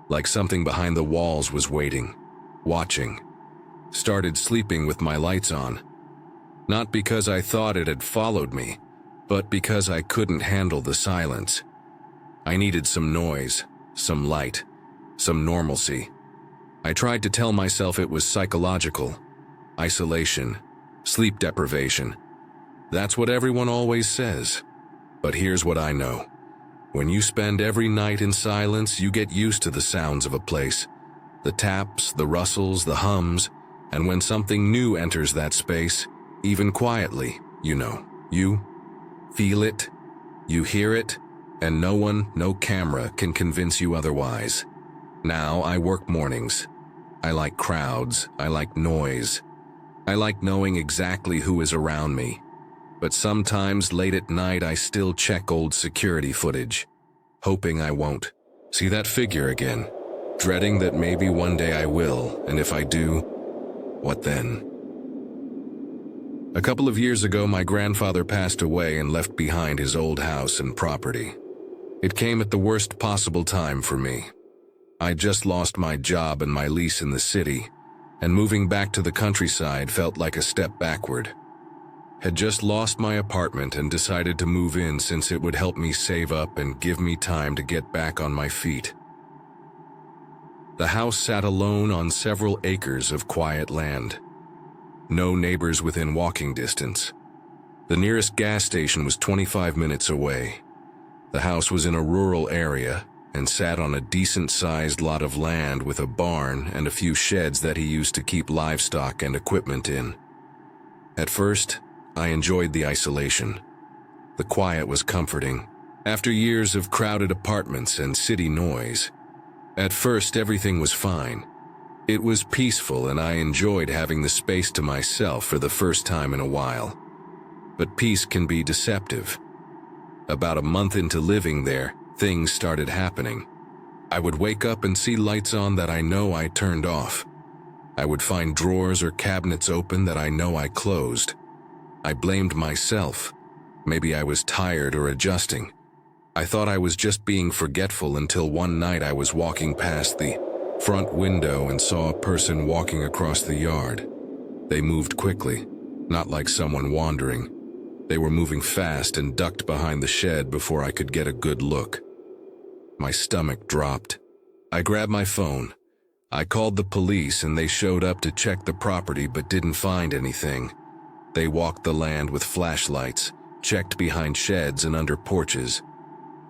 Like something behind the walls was waiting, watching. Started sleeping with my lights on. Not because I thought it had followed me, but because I couldn't handle the silence. I needed some noise, some light, some normalcy. I tried to tell myself it was psychological. Isolation, sleep deprivation. That's what everyone always says. But here's what I know. When you spend every night in silence, you get used to the sounds of a place. The taps, the rustles, the hums, and when something new enters that space, even quietly, you feel it, you hear it, and no one, no camera can convince you otherwise. Now I work mornings. I like crowds, I like noise. I like knowing exactly who is around me. But sometimes late at night I still check old security footage, hoping I won't see that figure again, dreading that maybe one day I will, and if I do, what then? A couple of years ago, my grandfather passed away and left behind his old house and property. It came at the worst possible time for me. I just lost my job and my lease in the city, and moving back to the countryside felt like a step backward. Had just lost my apartment and decided to move in since it would help me save up and give me time to get back on my feet. The house sat alone on several acres of quiet land. No neighbors within walking distance. The nearest gas station was 25 minutes away. The house was in a rural area and sat on a decent-sized lot of land with a barn and a few sheds that he used to keep livestock and equipment in. At first, I enjoyed the isolation. The quiet was comforting, after years of crowded apartments and city noise. At first, everything was fine. It was peaceful and I enjoyed having the space to myself for the first time in a while. But peace can be deceptive. About a month into living there, things started happening. I would wake up and see lights on that I know I turned off. I would find drawers or cabinets open that I know I closed. I blamed myself. Maybe I was tired or adjusting. I thought I was just being forgetful until one night I was walking past the front window and saw a person walking across the yard. They moved quickly, not like someone wandering. They were moving fast and ducked behind the shed before I could get a good look. My stomach dropped. I grabbed my phone. I called the police and they showed up to check the property but didn't find anything. They walked the land with flashlights, checked behind sheds and under porches.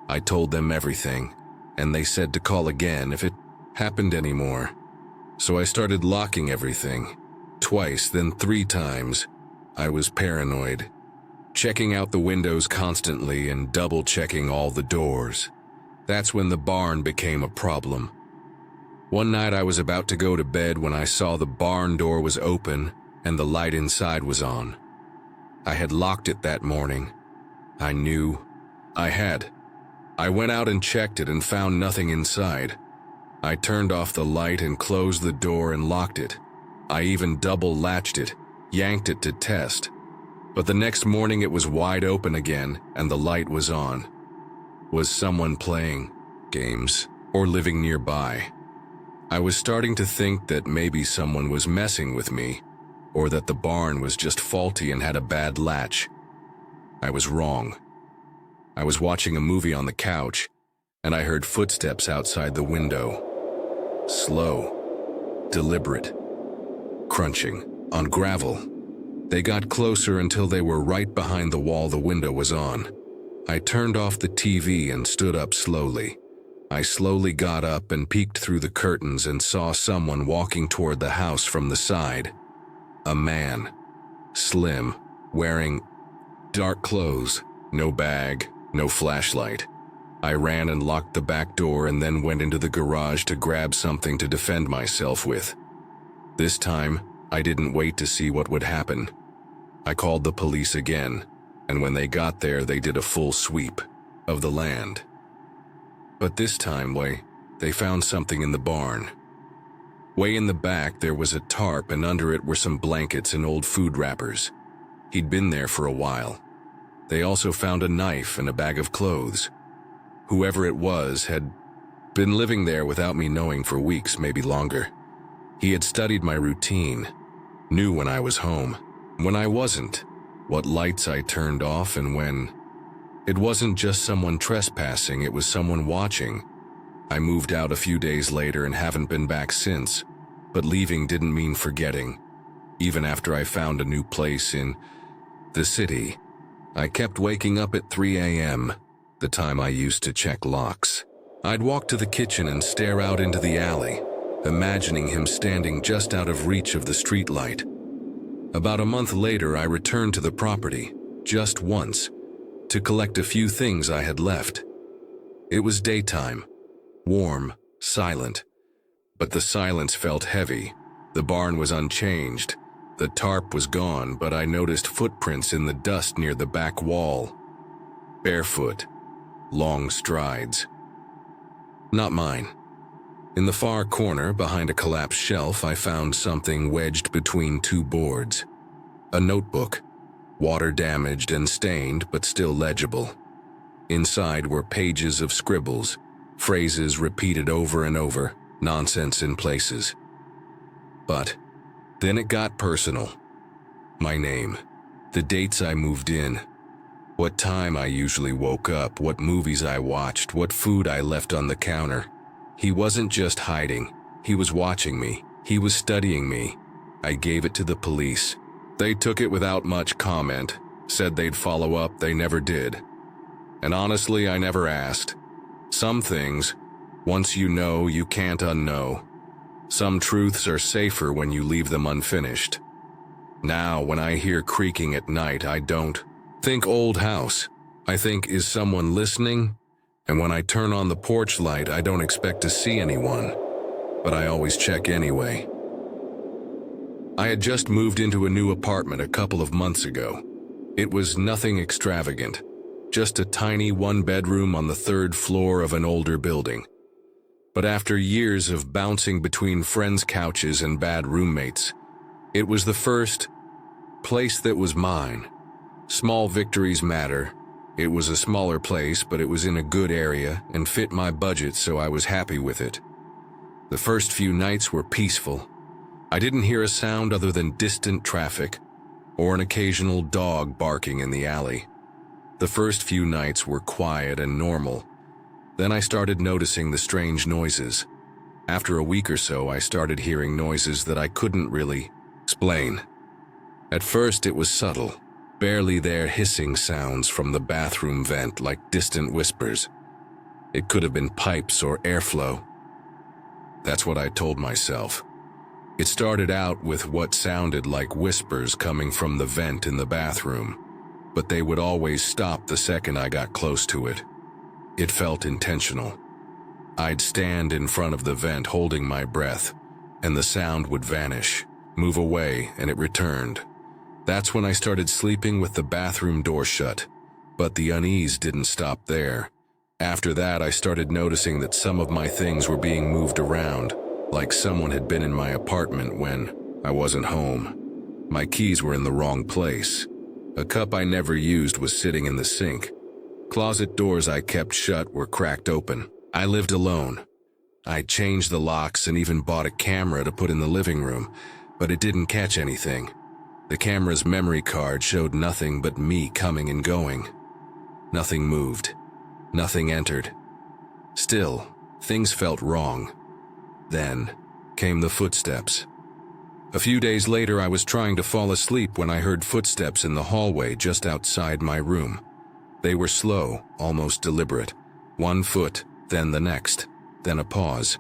I told them everything, and they said to call again if it happened anymore. So I started locking everything. Twice, then 3 times. I was paranoid. Checking out the windows constantly and double-checking all the doors. That's when the barn became a problem. One night I was about to go to bed when I saw the barn door was open and the light inside was on. I had locked it that morning. I knew I had. I went out and checked it and found nothing inside. I turned off the light and closed the door and locked it. I even double-latched it, yanked it to test. But the next morning it was wide open again and the light was on. Was someone playing games or living nearby? I was starting to think that maybe someone was messing with me, or that the barn was just faulty and had a bad latch. I was wrong. I was watching a movie on the couch, and I heard footsteps outside the window. Slow, deliberate, crunching on gravel. They got closer until they were right behind the wall the window was on. I turned off the TV and stood up slowly. I slowly got up and peeked through the curtains and saw someone walking toward the house from the side. A man, slim, wearing dark clothes, no bag, no flashlight. I ran and locked the back door and then went into the garage to grab something to defend myself with. This time, I didn't wait to see what would happen. I called the police again, and when they got there, they did a full sweep of the land. But this time, they found something in the barn. Way in the back, there was a tarp, and under it were some blankets and old food wrappers. He'd been there for a while. They also found a knife and a bag of clothes. Whoever it was had been living there without me knowing for weeks, maybe longer. He had studied my routine, knew when I was home, when I wasn't, what lights I turned off and when. It wasn't just someone trespassing, it was someone watching. I moved out a few days later and haven't been back since, but leaving didn't mean forgetting. Even after I found a new place in the city, I kept waking up at 3 a.m. the time I used to check locks. I'd walk to the kitchen and stare out into the alley, imagining him standing just out of reach of the streetlight. About a month later, I returned to the property, just once, to collect a few things I had left. It was daytime, warm, silent, but the silence felt heavy. The barn was unchanged. The tarp was gone, but I noticed footprints in the dust near the back wall. Barefoot, long strides. Not mine. In the far corner, behind a collapsed shelf, I found something wedged between two boards. A notebook, water-damaged and stained, but still legible. Inside were pages of scribbles, phrases repeated over and over, nonsense in places. But then it got personal. My name, the dates I moved in, what time I usually woke up, what movies I watched, what food I left on the counter. He wasn't just hiding, he was watching me, he was studying me. I gave it to the police. They took it without much comment, said they'd follow up, they never did. And honestly, I never asked. Some things, once you know, you can't unknow. Some truths are safer when you leave them unfinished. Now, when I hear creaking at night, I don't think old house. I think, is someone listening? And when I turn on the porch light, I don't expect to see anyone, but I always check anyway. I had just moved into a new apartment a couple of months ago. It was nothing extravagant, just a tiny one-bedroom on the third floor of an older building. But after years of bouncing between friends' couches and bad roommates, it was the first place that was mine. Small victories matter. It was a smaller place, but it was in a good area and fit my budget, so I was happy with it. The first few nights were peaceful. I didn't hear a sound other than distant traffic or an occasional dog barking in the alley. The first few nights were quiet and normal. Then I started noticing the strange noises. After a week or so, I started hearing noises that I couldn't really explain. At first, it was subtle, barely there, hissing sounds from the bathroom vent like distant whispers. It could have been pipes or airflow. That's what I told myself. It started out with what sounded like whispers coming from the vent in the bathroom, but they would always stop the second I got close to it. It felt intentional. I'd stand in front of the vent holding my breath, and the sound would vanish, move away, and it returned. That's when I started sleeping with the bathroom door shut, but the unease didn't stop there. After that, I started noticing that some of my things were being moved around, like someone had been in my apartment when I wasn't home. My keys were in the wrong place. A cup I never used was sitting in the sink. Closet doors I kept shut were cracked open. I lived alone. I changed the locks and even bought a camera to put in the living room, but it didn't catch anything. The camera's memory card showed nothing but me coming and going. Nothing moved. Nothing entered. Still, things felt wrong. Then came the footsteps. A few days later, I was trying to fall asleep when I heard footsteps in the hallway just outside my room. They were slow, almost deliberate. One foot, then the next, then a pause.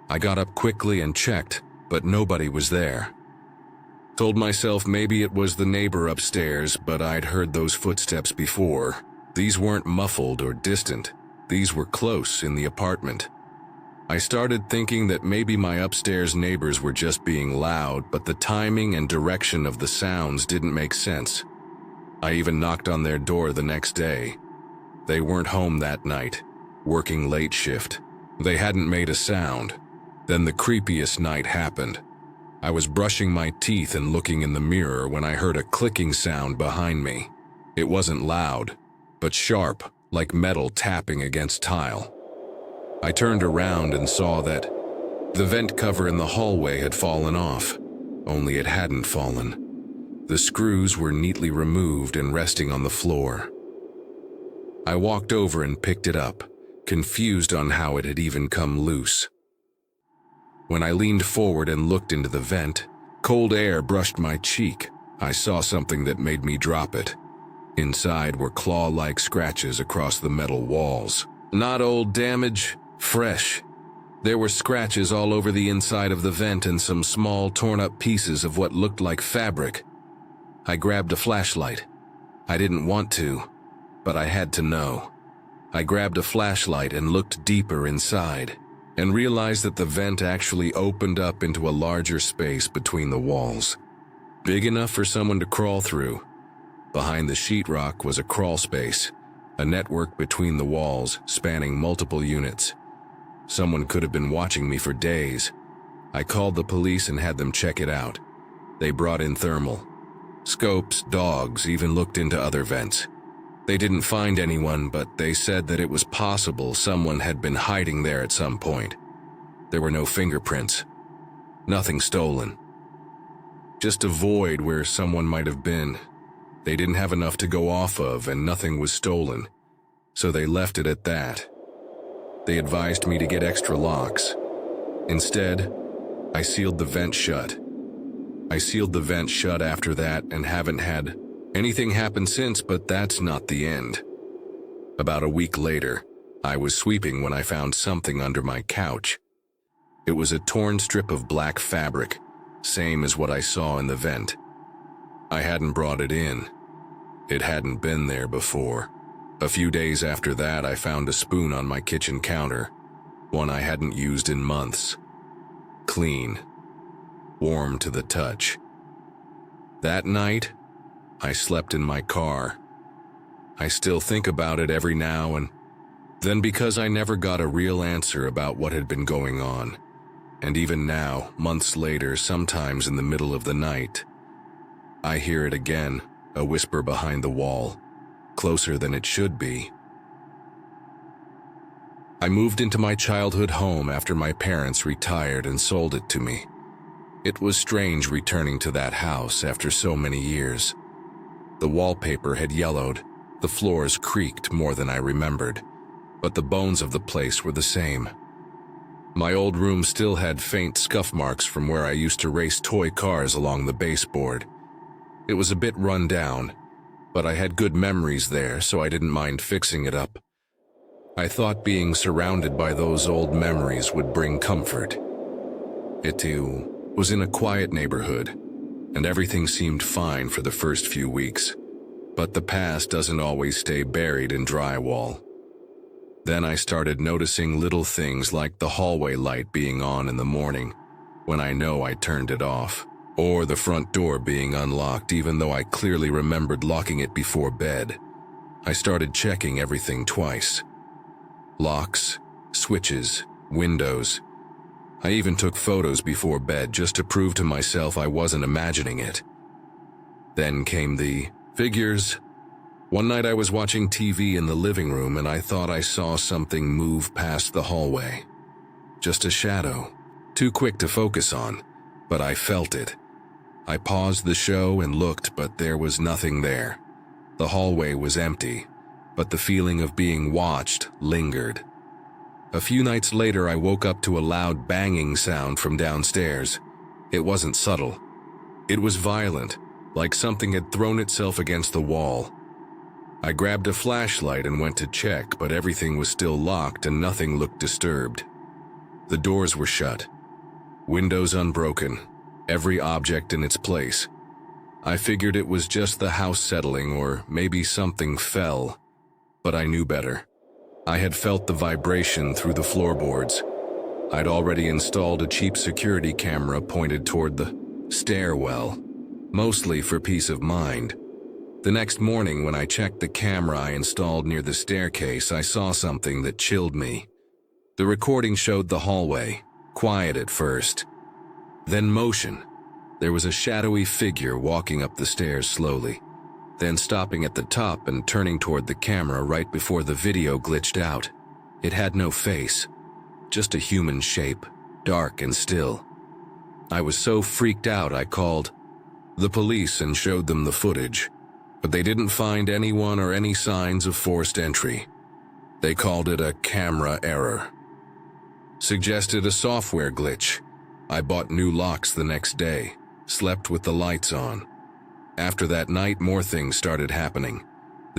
I got up quickly and checked, but nobody was there. Told myself maybe it was the neighbor upstairs, but I'd heard those footsteps before. These weren't muffled or distant. These were close in the apartment. I started thinking that maybe my upstairs neighbors were just being loud, but the timing and direction of the sounds didn't make sense. I even knocked on their door the next day. They weren't home that night, working late shift. They hadn't made a sound. Then the creepiest night happened. I was brushing my teeth and looking in the mirror when I heard a clicking sound behind me. It wasn't loud, but sharp, like metal tapping against tile. I turned around and saw that the vent cover in the hallway had fallen off, only it hadn't fallen. The screws were neatly removed and resting on the floor. I walked over and picked it up, confused on how it had even come loose. When I leaned forward and looked into the vent, cold air brushed my cheek. I saw something that made me drop it. Inside were claw-like scratches across the metal walls. Not old damage, fresh. There were scratches all over the inside of the vent and some small torn-up pieces of what looked like fabric. I grabbed a flashlight. I didn't want to, but I had to know. I grabbed a flashlight and looked deeper inside, and realized that the vent actually opened up into a larger space between the walls. Big enough for someone to crawl through. Behind the sheetrock was a crawl space, a network between the walls spanning multiple units. Someone could have been watching me for days. I called the police and had them check it out. They brought in thermal. Scopes, dogs, even looked into other vents. They didn't find anyone, but they said that it was possible someone had been hiding there at some point. There were no fingerprints. Nothing stolen. Just a void where someone might have been. They didn't have enough to go off of, and nothing was stolen, so they left it at that. They advised me to get extra locks. Instead, I sealed the vent shut. I sealed the vent shut after that and haven't had anything happen since, but that's not the end. About a week later, I was sweeping when I found something under my couch. It was a torn strip of black fabric, same as what I saw in the vent. I hadn't brought it in. It hadn't been there before. A few days after that, I found a spoon on my kitchen counter, one I hadn't used in months. Clean. Warm to the touch. That night, I slept in my car. I still think about it every now and then because I never got a real answer about what had been going on. And even now, months later, sometimes in the middle of the night, I hear it again, a whisper behind the wall, closer than it should be. I moved into my childhood home after my parents retired and sold it to me. It was strange returning to that house after so many years. The wallpaper had yellowed, the floors creaked more than I remembered, but the bones of the place were the same. My old room still had faint scuff marks from where I used to race toy cars along the baseboard. It was a bit run down, but I had good memories there, so I didn't mind fixing it up. I thought being surrounded by those old memories would bring comfort. It too was in a quiet neighborhood, and everything seemed fine for the first few weeks. But the past doesn't always stay buried in drywall. Then I started noticing little things like the hallway light being on in the morning, when I know I turned it off, or the front door being unlocked even though I clearly remembered locking it before bed. I started checking everything twice. Locks, switches, windows. I even took photos before bed just to prove to myself I wasn't imagining it. Then came the figures. One night I was watching TV in the living room and I thought I saw something move past the hallway. Just a shadow, too quick to focus on, but I felt it. I paused the show and looked, but there was nothing there. The hallway was empty, but the feeling of being watched lingered. A few nights later, I woke up to a loud banging sound from downstairs. It wasn't subtle. It was violent, like something had thrown itself against the wall. I grabbed a flashlight and went to check, but everything was still locked and nothing looked disturbed. The doors were shut, windows unbroken, every object in its place. I figured it was just the house settling or maybe something fell, but I knew better. I had felt the vibration through the floorboards. I'd already installed a cheap security camera pointed toward the stairwell, mostly for peace of mind. The next morning when I checked the camera I installed near the staircase, I saw something that chilled me. The recording showed the hallway, quiet at first, then motion. There was a shadowy figure walking up the stairs slowly, then stopping at the top and turning toward the camera right before the video glitched out. It had no face, just a human shape, dark and still. I was so freaked out I called the police and showed them the footage, but they didn't find anyone or any signs of forced entry. They called it a camera error. Suggested a software glitch. I bought new locks the next day, slept with the lights on. After that night, more things started happening.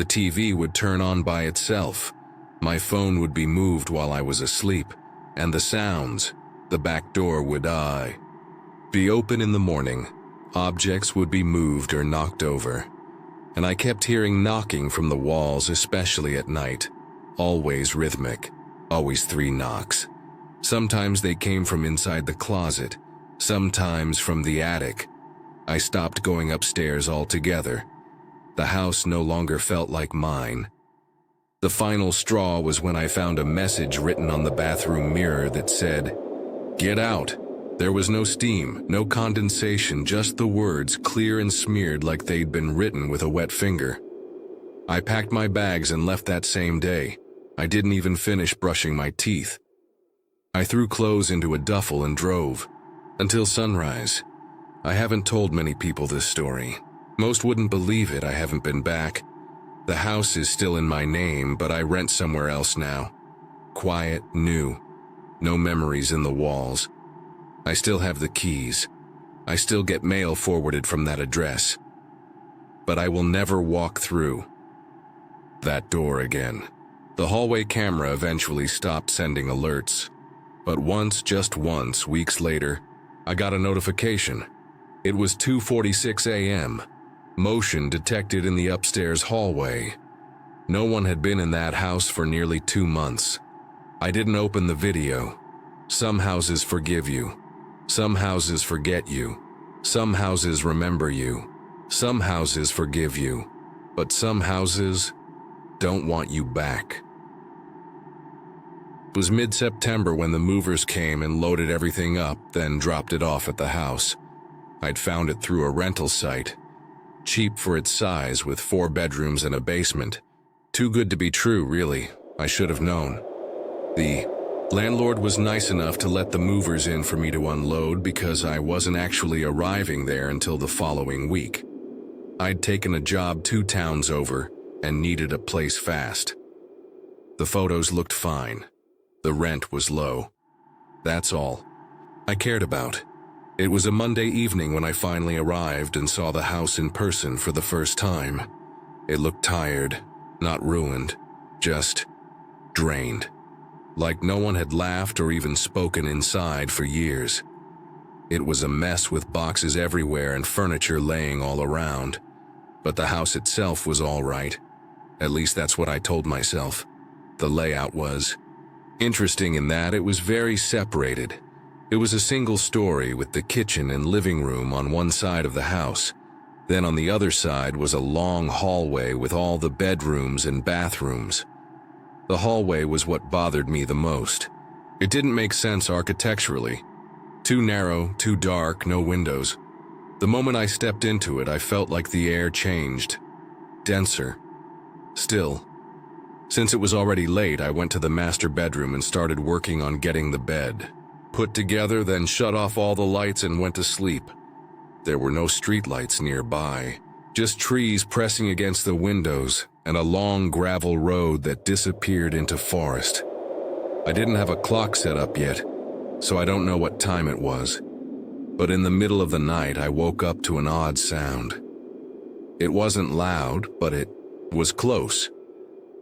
The TV would turn on by itself. My phone would be moved while I was asleep, and the sounds, the back door would be open in the morning. Objects would be moved or knocked over. And I kept hearing knocking from the walls, especially at night. Always rhythmic, always 3 knocks. Sometimes they came from inside the closet, sometimes from the attic. I stopped going upstairs altogether. The house no longer felt like mine. The final straw was when I found a message written on the bathroom mirror that said, "Get out." There was no steam, no condensation, just the words clear and smeared like they'd been written with a wet finger. I packed my bags and left that same day. I didn't even finish brushing my teeth. I threw clothes into a duffel and drove. Until sunrise. I haven't told many people this story. Most wouldn't believe it. I haven't been back. The house is still in my name, but I rent somewhere else now. Quiet, new. No memories in the walls. I still have the keys. I still get mail forwarded from that address. But I will never walk through that door again. The hallway camera eventually stopped sending alerts. But once, just once, weeks later, I got a notification. It was 2:46 a.m. Motion detected in the upstairs hallway. No one had been in that house for nearly 2 months. I didn't open the video. Some houses forgive you. Some houses forget you. Some houses remember you. Some houses forgive you. But some houses don't want you back. It was mid-September when the movers came and loaded everything up, then dropped it off at the house. I'd found it through a rental site. Cheap for its size, with 4 bedrooms and a basement. Too good to be true, really. I should have known. The landlord was nice enough to let the movers in for me to unload because I wasn't actually arriving there until the following week. I'd taken a job 2 towns over and needed a place fast. The photos looked fine. The rent was low. That's all I cared about. It was a Monday evening when I finally arrived and saw the house in person for the first time. It looked tired, not ruined, just drained. Like no one had laughed or even spoken inside for years. It was a mess with boxes everywhere and furniture laying all around. But the house itself was all right. At least that's what I told myself. The layout was interesting in that it was very separated. It was a single story with the kitchen and living room on one side of the house. Then on the other side was a long hallway with all the bedrooms and bathrooms. The hallway was what bothered me the most. It didn't make sense architecturally. Too narrow, too dark, no windows. The moment I stepped into it, I felt like the air changed. Denser. Still. Since it was already late, I went to the master bedroom and started working on getting the bed put together, then shut off all the lights and went to sleep. There were no streetlights nearby, just trees pressing against the windows and a long gravel road that disappeared into forest. I didn't have a clock set up yet, so I don't know what time it was. But in the middle of the night, I woke up to an odd sound. It wasn't loud, but it was close.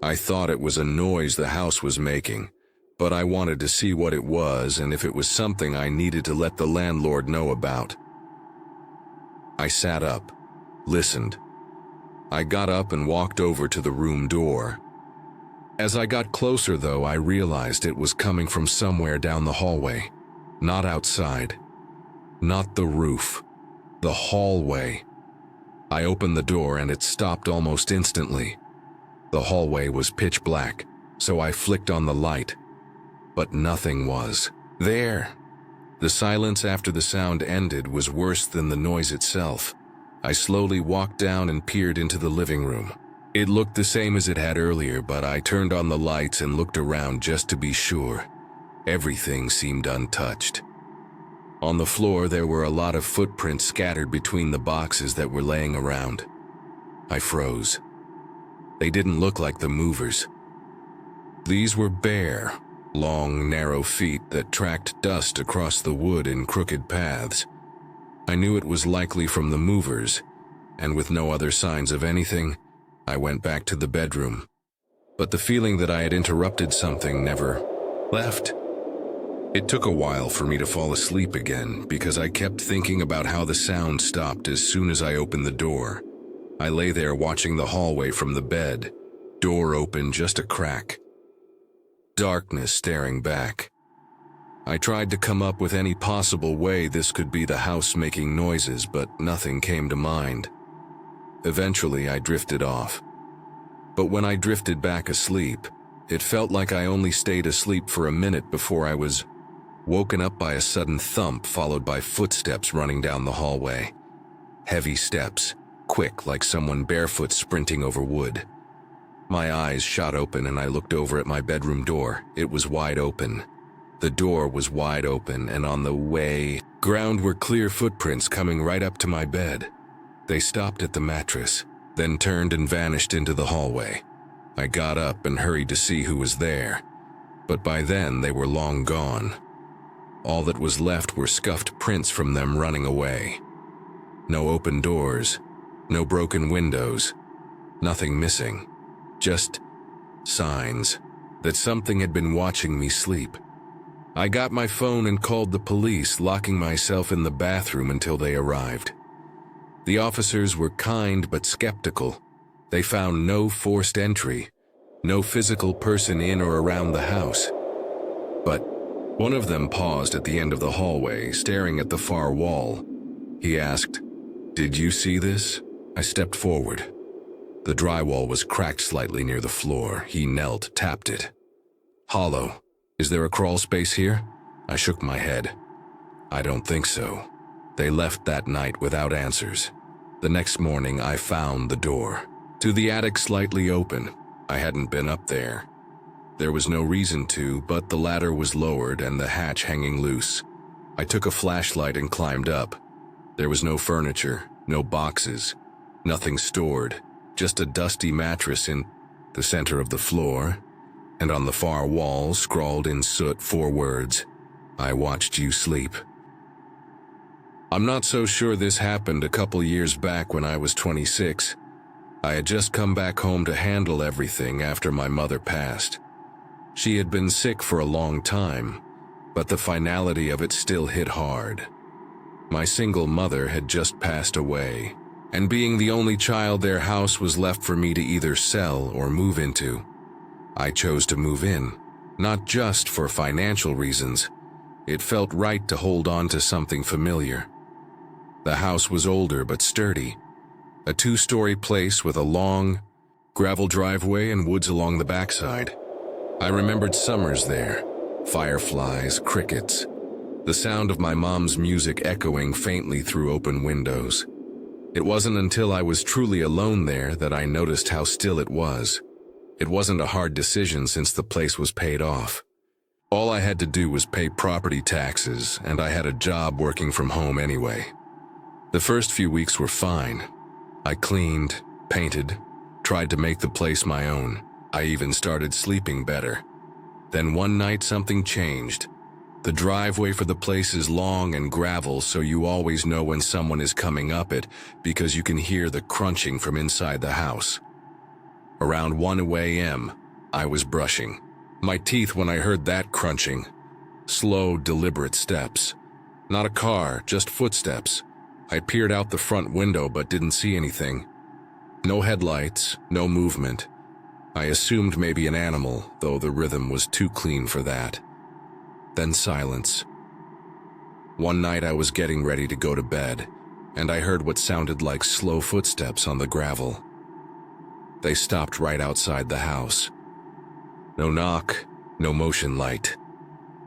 I thought it was a noise the house was making, but I wanted to see what it was and if it was something I needed to let the landlord know about. I sat up, listened. I got up and walked over to the room door. As I got closer, though, I realized it was coming from somewhere down the hallway. Not outside. Not the roof. The hallway. I opened the door and it stopped almost instantly. The hallway was pitch black, so I flicked on the light. But nothing was there. The silence after the sound ended was worse than the noise itself. I slowly walked down and peered into the living room. It looked the same as it had earlier, but I turned on the lights and looked around just to be sure. Everything seemed untouched. On the floor, there were a lot of footprints scattered between the boxes that were laying around. I froze. They didn't look like the movers. These were bare, long, narrow feet that tracked dust across the wood in crooked paths. I knew it was likely from the movers, and with no other signs of anything, I went back to the bedroom, but the feeling that I had interrupted something never left. It took a while for me to fall asleep again because I kept thinking about how the sound stopped as soon as I opened the door. I lay there watching the hallway from the bed, door open just a crack. Darkness staring back. I tried to come up with any possible way this could be the house making noises, but nothing came to mind. Eventually, I drifted off. But when I drifted back asleep, it felt like I only stayed asleep for a minute before I was woken up by a sudden thump followed by footsteps running down the hallway. Heavy steps, quick like someone barefoot sprinting over wood. My eyes shot open and I looked over at my bedroom door. It was wide open. The door was wide open, and on the ground were clear footprints coming right up to my bed. They stopped at the mattress, then turned and vanished into the hallway. I got up and hurried to see who was there, but by then they were long gone. All that was left were scuffed prints from them running away. No open doors, no broken windows, nothing missing, just signs that something had been watching me sleep. I got my phone and called the police, locking myself in the bathroom until they arrived. The officers were kind but skeptical. They found no forced entry, no physical person in or around the house. But one of them paused at the end of the hallway, staring at the far wall. He asked, "Did you see this?" I stepped forward. The drywall was cracked slightly near the floor. He knelt, tapped it. "Hollow. Is there a crawl space here?" I shook my head. "I don't think so." They left that night without answers. The next morning, I found the door to the attic slightly open. I hadn't been up there. There was no reason to, but the ladder was lowered and the hatch hanging loose. I took a flashlight and climbed up. There was no furniture, no boxes, nothing stored, just a dusty mattress in the center of the floor, and on the far wall, scrawled in soot, 4 words, "I watched you sleep." I'm not so sure this happened a couple years back when I was 26. I had just come back home to handle everything after my mother passed. She had been sick for a long time, but the finality of it still hit hard. My single mother had just passed away, and being the only child, their house was left for me to either sell or move into. I chose to move in, not just for financial reasons. It felt right to hold on to something familiar. The house was older but sturdy, a 2-story place with a long, gravel driveway and woods along the backside. I remembered summers there, fireflies, crickets, the sound of my mom's music echoing faintly through open windows. It wasn't until I was truly alone there that I noticed how still it was. It wasn't a hard decision since the place was paid off. All I had to do was pay property taxes, and I had a job working from home anyway. The first few weeks were fine. I cleaned, painted, tried to make the place my own. I even started sleeping better. Then one night something changed. The driveway for the place is long and gravel, so you always know when someone is coming up it because you can hear the crunching from inside the house. Around 1 a.m., I was brushing my teeth when I heard that crunching. Slow, deliberate steps. Not a car, just footsteps. I peered out the front window but didn't see anything. No headlights, no movement. I assumed maybe an animal, though the rhythm was too clean for that. Then silence. One night I was getting ready to go to bed, and I heard what sounded like slow footsteps on the gravel. They stopped right outside the house. No knock, no motion light.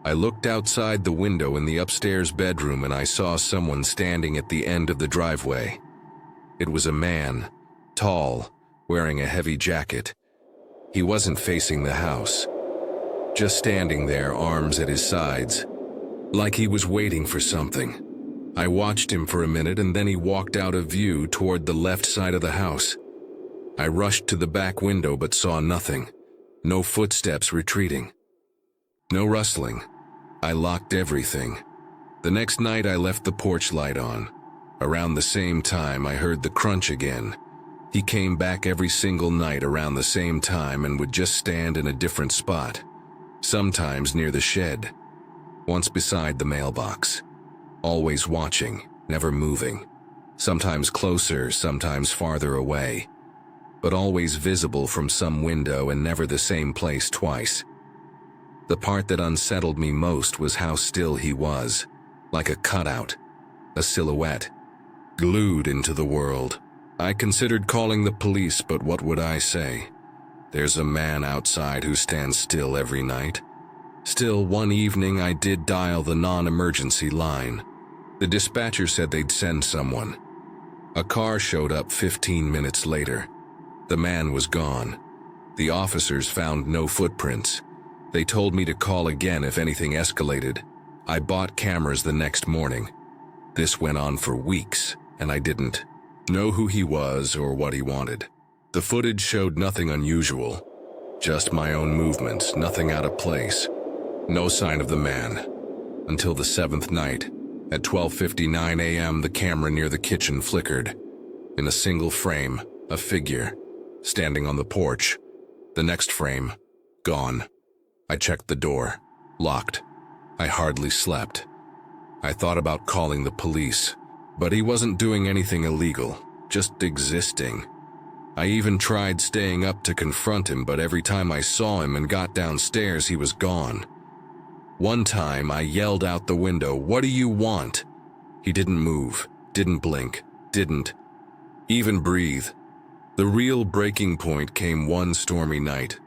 I looked outside the window in the upstairs bedroom and I saw someone standing at the end of the driveway. It was a man, tall, wearing a heavy jacket. He wasn't facing the house, just standing there, arms at his sides, like he was waiting for something. I watched him for a minute and then he walked out of view toward the left side of the house. I rushed to the back window but saw nothing. No footsteps retreating. No rustling. I locked everything. The next night I left the porch light on. Around the same time I heard the crunch again. He came back every single night around the same time and would just stand in a different spot, sometimes near the shed, once beside the mailbox, always watching, never moving, sometimes closer, sometimes farther away, but always visible from some window and never the same place twice. The part that unsettled me most was how still he was, like a cutout, a silhouette, glued into the world. I considered calling the police, but what would I say? There's a man outside who stands still every night. Still, one evening I did dial the non-emergency line. The dispatcher said they'd send someone. A car showed up 15 minutes later. The man was gone. The officers found no footprints. They told me to call again if anything escalated. I bought cameras the next morning. This went on for weeks, and I didn't know who he was or what he wanted. The footage showed nothing unusual, just my own movements, nothing out of place. No sign of the man. Until the 7th night, at 12:59 a.m., the camera near the kitchen flickered. In a single frame, a figure, standing on the porch. The next frame, gone. I checked the door, locked. I hardly slept. I thought about calling the police, but he wasn't doing anything illegal, just existing. I even tried staying up to confront him, but every time I saw him and got downstairs, he was gone. One time, I yelled out the window, "What do you want?" He didn't move, didn't blink, didn't even breathe. The real breaking point came one stormy night.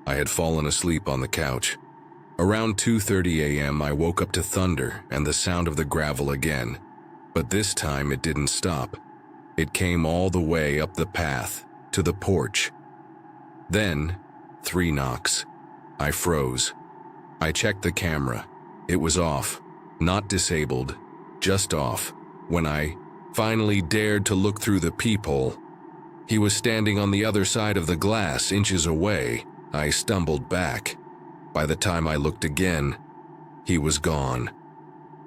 I had fallen asleep on the couch. Around 2:30 a.m., I woke up to thunder and the sound of the gravel again. But this time it didn't stop. It came all the way up the path, to the porch. Then, 3 knocks. I froze. I checked the camera. It was off. Not disabled, just off. When I finally dared to look through the peephole, he was standing on the other side of the glass, inches away. I stumbled back. By the time I looked again, he was gone.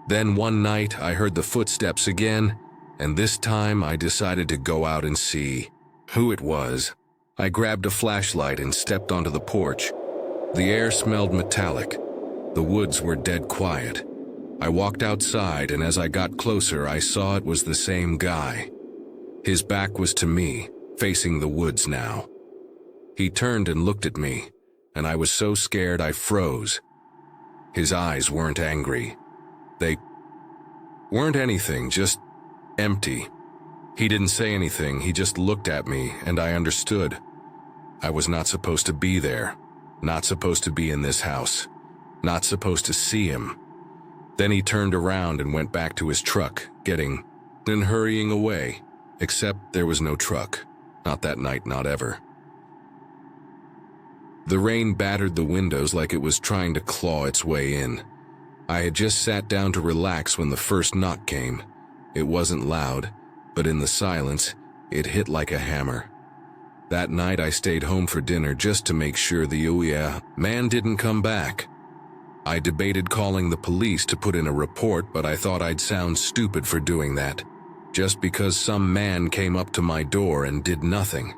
Then one night I heard the footsteps again, and this time I decided to go out and see who it was. I grabbed a flashlight and stepped onto the porch. The air smelled metallic. The woods were dead quiet. I walked outside, and as I got closer, I saw it was the same guy. His back was to me, facing the woods now. He turned and looked at me, and I was so scared I froze. His eyes weren't angry. They weren't anything, just empty. He didn't say anything, he just looked at me, and I understood. I was not supposed to be there, not supposed to be in this house, not supposed to see him. Then he turned around and went back to his truck, getting and hurrying away, except there was no truck. Not that night, not ever. The rain battered the windows like it was trying to claw its way in. I had just sat down to relax when the first knock came. It wasn't loud, but in the silence, it hit like a hammer. That night I stayed home for dinner just to make sure the man didn't come back. I debated calling the police to put in a report, but I thought I'd sound stupid for doing that, just because some man came up to my door and did nothing.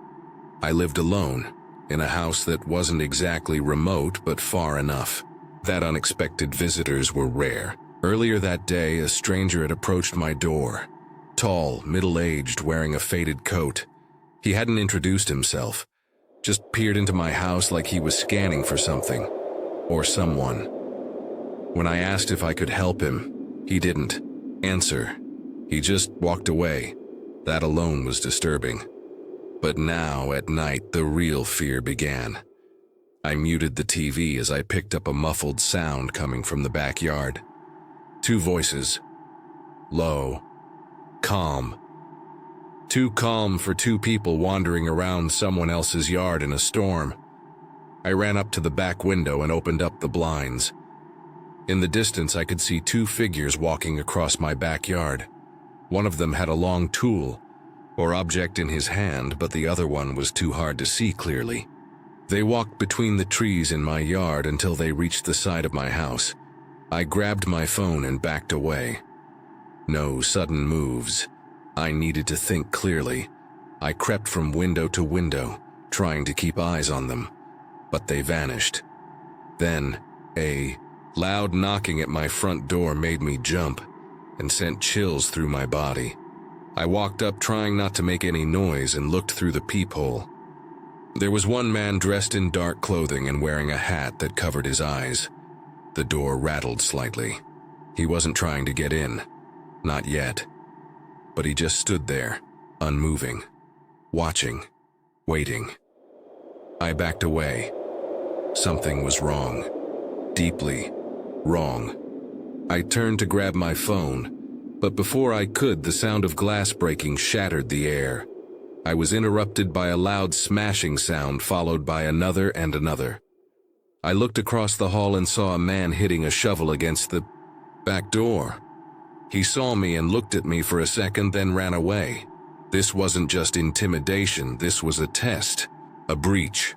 I lived alone, in a house that wasn't exactly remote but far enough that unexpected visitors were rare. Earlier that day, a stranger had approached my door. Tall, middle-aged, wearing a faded coat. He hadn't introduced himself, just peered into my house like he was scanning for something, or someone. When I asked if I could help him, he didn't answer. He just walked away. That alone was disturbing. But now, at night, the real fear began. I muted the TV as I picked up a muffled sound coming from the backyard. 2 voices. Low. Calm. Too calm for 2 people wandering around someone else's yard in a storm. I ran up to the back window and opened up the blinds. In the distance, I could see 2 figures walking across my backyard. One of them had a long tool or object in his hand, but the other one was too hard to see clearly. They walked between the trees in my yard until they reached the side of my house. I grabbed my phone and backed away. No sudden moves. I needed to think clearly. I crept from window to window, trying to keep eyes on them, but they vanished. Then, a loud knocking at my front door made me jump and sent chills through my body. I walked up trying not to make any noise and looked through the peephole. There was one man dressed in dark clothing and wearing a hat that covered his eyes. The door rattled slightly. He wasn't trying to get in. Not yet. But he just stood there, unmoving, watching, waiting. I backed away. Something was wrong. Deeply wrong. I turned to grab my phone, but before I could, the sound of glass breaking shattered the air. I was interrupted by a loud smashing sound followed by another and another. I looked across the hall and saw a man hitting a shovel against the back door. He saw me and looked at me for a second, then ran away. This wasn't just intimidation, this was a test, a breach.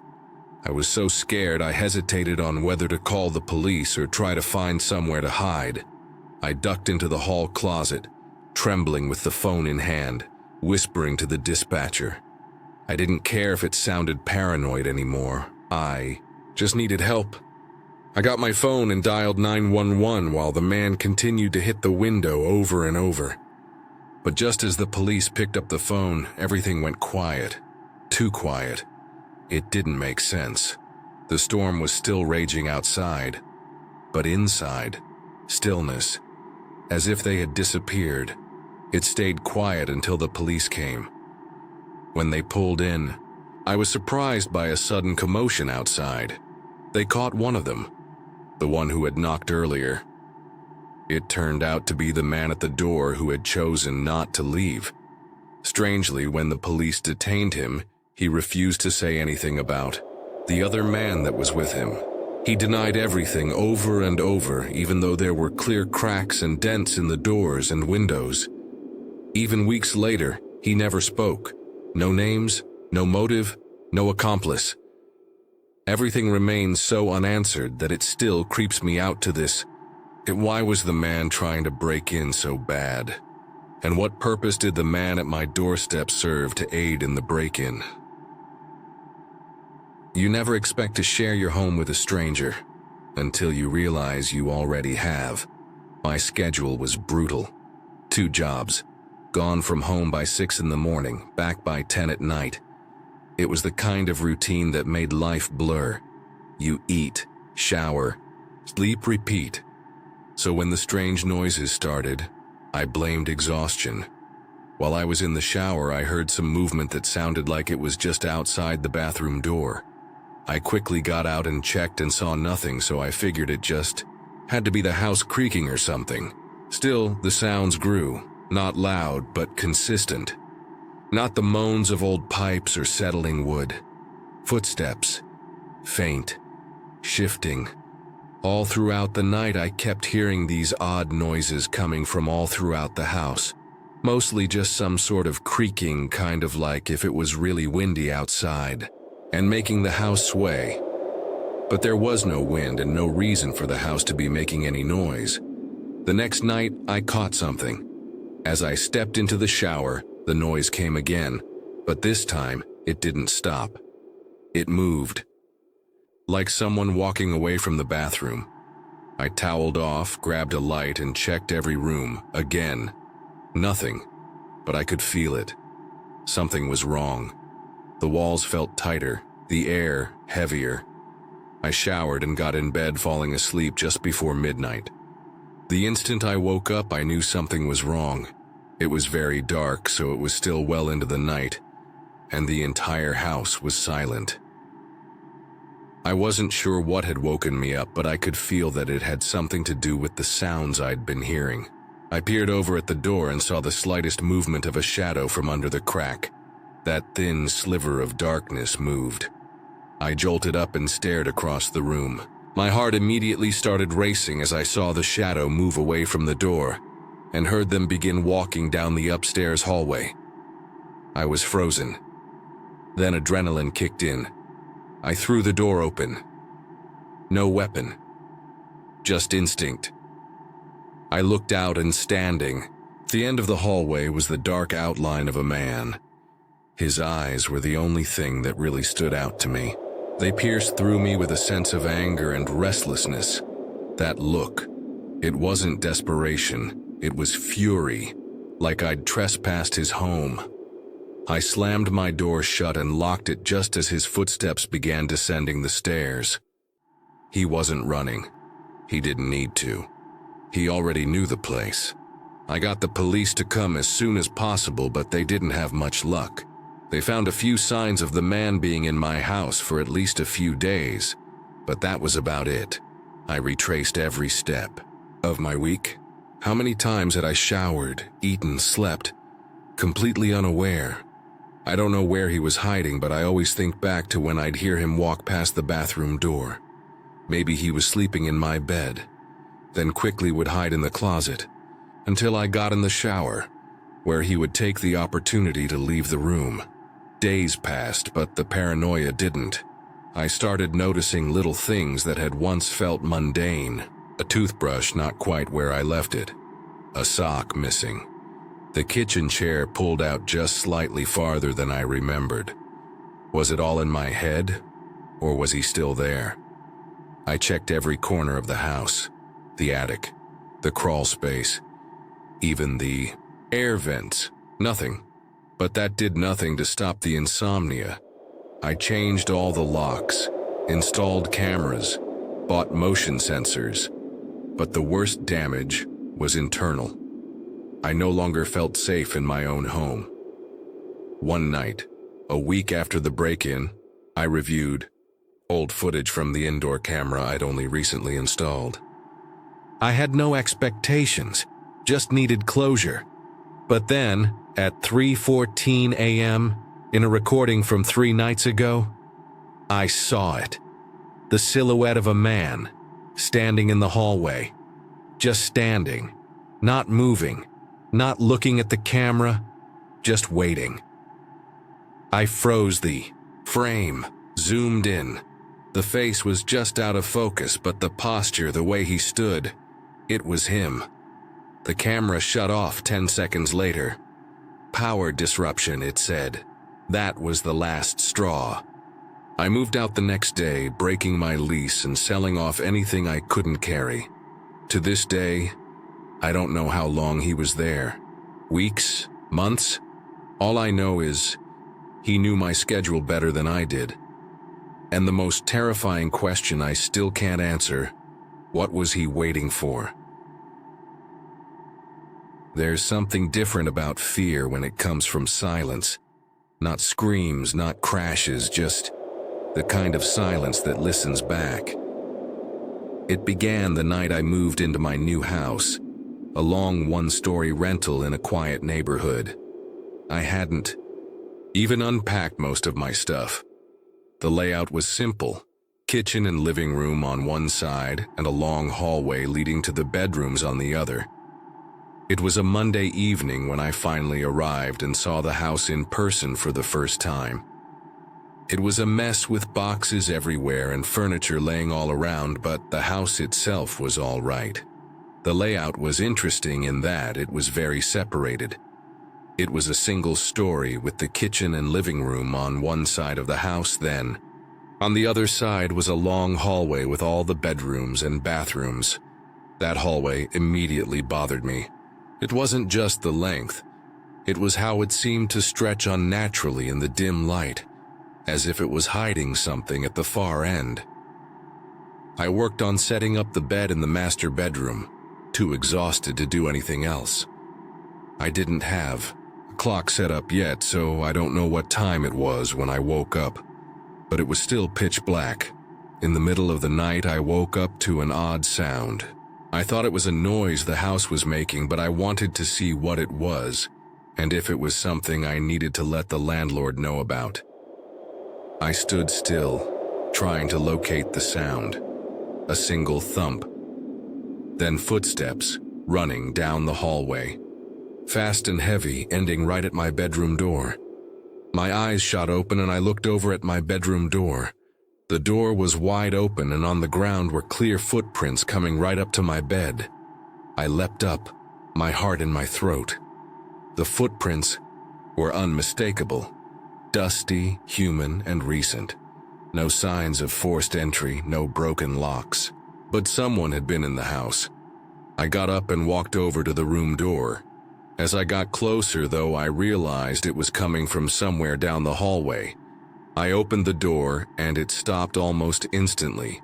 I was so scared I hesitated on whether to call the police or try to find somewhere to hide. I ducked into the hall closet, trembling with the phone in hand, whispering to the dispatcher. I didn't care if it sounded paranoid anymore. I just needed help. I got my phone and dialed 911 while the man continued to hit the window over and over. But just as the police picked up the phone, everything went quiet. Too quiet. It didn't make sense. The storm was still raging outside, but inside, stillness. As if they had disappeared. It stayed quiet until the police came. When they pulled in, I was surprised by a sudden commotion outside. They caught one of them, the one who had knocked earlier. It turned out to be the man at the door who had chosen not to leave. Strangely, when the police detained him, he refused to say anything about the other man that was with him. He denied everything over and over, even though there were clear cracks and dents in the doors and windows. Even weeks later, he never spoke. No names, no motive, no accomplice. Everything remains so unanswered that it still creeps me out to this. Why was the man trying to break in so bad? And what purpose did the man at my doorstep serve to aid in the break-in? You never expect to share your home with a stranger until you realize you already have. My schedule was brutal. 2 jobs. Gone from home by 6 in the morning, back by 10 at night. It was the kind of routine that made life blur. You eat, shower, sleep, repeat. So when the strange noises started, I blamed exhaustion. While I was in the shower, I heard some movement that sounded like it was just outside the bathroom door. I quickly got out and checked and saw nothing, so I figured it just had to be the house creaking or something. Still, the sounds grew. Not loud, but consistent. Not the moans of old pipes or settling wood. Footsteps. Faint. Shifting. All throughout the night, I kept hearing these odd noises coming from all throughout the house. Mostly just some sort of creaking, kind of like if it was really windy outside, and making the house sway. But there was no wind and no reason for the house to be making any noise. The next night, I caught something. As I stepped into the shower, the noise came again, but this time, it didn't stop. It moved. Like someone walking away from the bathroom. I toweled off, grabbed a light, and checked every room, again. Nothing, but I could feel it. Something was wrong. The walls felt tighter, the air heavier. I showered and got in bed, falling asleep just before midnight. The instant I woke up, I knew something was wrong. It was very dark, so it was still well into the night, and the entire house was silent. I wasn't sure what had woken me up, but I could feel that it had something to do with the sounds I'd been hearing. I peered over at the door and saw the slightest movement of a shadow from under the crack. That thin sliver of darkness moved. I jolted up and stared across the room. My heart immediately started racing as I saw the shadow move away from the door and heard them begin walking down the upstairs hallway. I was frozen. Then adrenaline kicked in. I threw the door open. No weapon. Just instinct. I looked out and standing, at the end of the hallway was the dark outline of a man. His eyes were the only thing that really stood out to me. They pierced through me with a sense of anger and restlessness. That look, it wasn't desperation, it was fury, like I'd trespassed his home. I slammed my door shut and locked it just as his footsteps began descending the stairs. He wasn't running. He didn't need to. He already knew the place. I got the police to come as soon as possible, but they didn't have much luck. They found a few signs of the man being in my house for at least a few days, but that was about it. I retraced every step of my week. How many times had I showered, eaten, slept, completely unaware? I don't know where he was hiding, but I always think back to when I'd hear him walk past the bathroom door. Maybe he was sleeping in my bed, then quickly would hide in the closet, until I got in the shower, where he would take the opportunity to leave the room. Days passed, but the paranoia didn't. I started noticing little things that had once felt mundane. A toothbrush not quite where I left it. A sock missing. The kitchen chair pulled out just slightly farther than I remembered. Was it all in my head, or was he still there? I checked every corner of the house, the attic, the crawl space, even the air vents. Nothing. But that did nothing to stop the insomnia. I changed all the locks, installed cameras, bought motion sensors, but the worst damage was internal. I no longer felt safe in my own home. One night, a week after the break-in, I reviewed old footage from the indoor camera I'd only recently installed. I had no expectations, just needed closure. But then, at 3:14 a.m., in a recording from 3 nights ago, I saw it. The silhouette of a man, standing in the hallway. Just standing, not moving, not looking at the camera, just waiting. I froze the frame, zoomed in. The face was just out of focus, but the posture, the way he stood, it was him. The camera shut off 10 seconds later. Power disruption, it said. That was the last straw. I moved out the next day, breaking my lease and selling off anything I couldn't carry. To this day, I don't know how long he was there. Weeks? Months? All I know is he knew my schedule better than I did. And the most terrifying question I still can't answer, what was he waiting for? There's something different about fear when it comes from silence. Not screams, not crashes, just the kind of silence that listens back. It began the night I moved into my new house, a long one-story rental in a quiet neighborhood. I hadn't even unpacked most of my stuff. The layout was simple, kitchen and living room on one side and a long hallway leading to the bedrooms on the other. It was a Monday evening when I finally arrived and saw the house in person for the first time. It was a mess with boxes everywhere and furniture laying all around, but the house itself was all right. The layout was interesting in that it was very separated. It was a single story with the kitchen and living room on one side of the house then. On the other side was a long hallway with all the bedrooms and bathrooms. That hallway immediately bothered me. It wasn't just the length. It was how it seemed to stretch unnaturally in the dim light, as if it was hiding something at the far end. I worked on setting up the bed in the master bedroom, too exhausted to do anything else. I didn't have a clock set up yet, so I don't know what time it was when I woke up, but it was still pitch black. In the middle of the night, I woke up to an odd sound. I thought it was a noise the house was making, but I wanted to see what it was, and if it was something I needed to let the landlord know about. I stood still, trying to locate the sound. A single thump. Then footsteps, running down the hallway. Fast and heavy, ending right at my bedroom door. My eyes shot open and I looked over at my bedroom door. The door was wide open and on the ground were clear footprints coming right up to my bed. I leapt up, my heart in my throat. The footprints were unmistakable. Dusty, human, and recent. No signs of forced entry, no broken locks. But someone had been in the house. I got up and walked over to the room door. As I got closer, though, I realized it was coming from somewhere down the hallway. I opened the door, and it stopped almost instantly.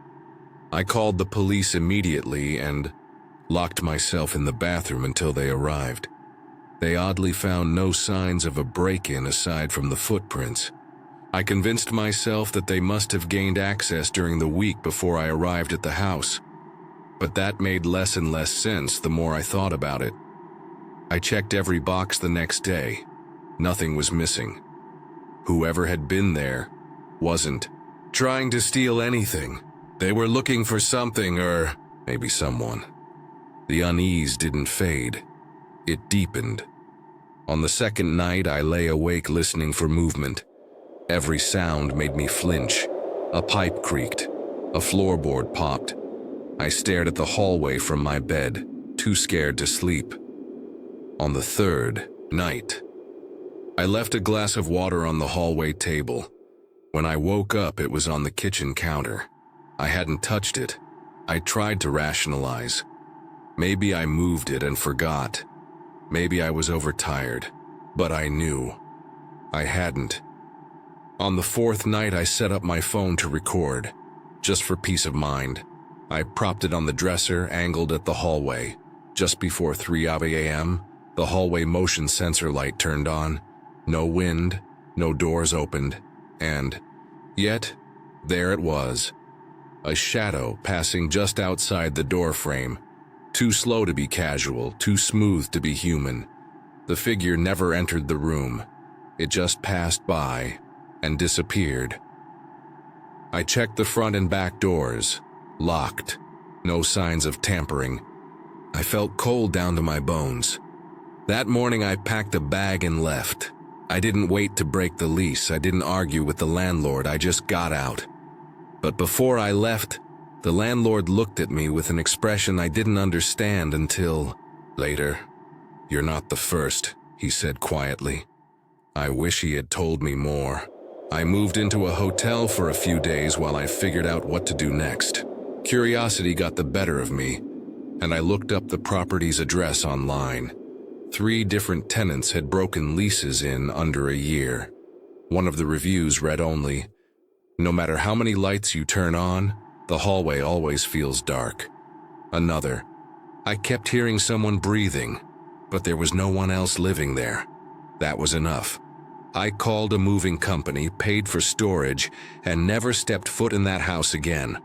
I called the police immediately and locked myself in the bathroom until they arrived. They oddly found no signs of a break-in aside from the footprints. I convinced myself that they must have gained access during the week before I arrived at the house. But that made less and less sense the more I thought about it. I checked every box the next day. Nothing was missing. Whoever had been there wasn't trying to steal anything. They were looking for something, or maybe someone. The unease didn't fade. It deepened. On the second night, I lay awake listening for movement. Every sound made me flinch. A pipe creaked. A floorboard popped. I stared at the hallway from my bed, too scared to sleep. On the third night, I left a glass of water on the hallway table. When I woke up, it was on the kitchen counter. I hadn't touched it. I tried to rationalize. Maybe I moved it and forgot. Maybe I was overtired. But I knew. I hadn't. On the fourth night, I set up my phone to record, just for peace of mind. I propped it on the dresser, angled at the hallway. Just before 3 a.m., the hallway motion sensor light turned on. No wind, no doors opened, and yet, there it was. A shadow passing just outside the door frame. Too slow to be casual, too smooth to be human. The figure never entered the room. It just passed by and disappeared. I checked the front and back doors. Locked. No signs of tampering. I felt cold down to my bones. That morning I packed a bag and left. I didn't wait to break the lease. I didn't argue with the landlord. I just got out. But before I left, the landlord looked at me with an expression I didn't understand until later. "You're not the first," he said quietly. I wish he had told me more. I moved into a hotel for a few days while I figured out what to do next. Curiosity got the better of me, and I looked up the property's address online. 3 different tenants had broken leases in under a year. One of the reviews read only, "No matter how many lights you turn on, the hallway always feels dark." Another, "I kept hearing someone breathing, but there was no one else living there." That was enough. I called a moving company, paid for storage, and never stepped foot in that house again.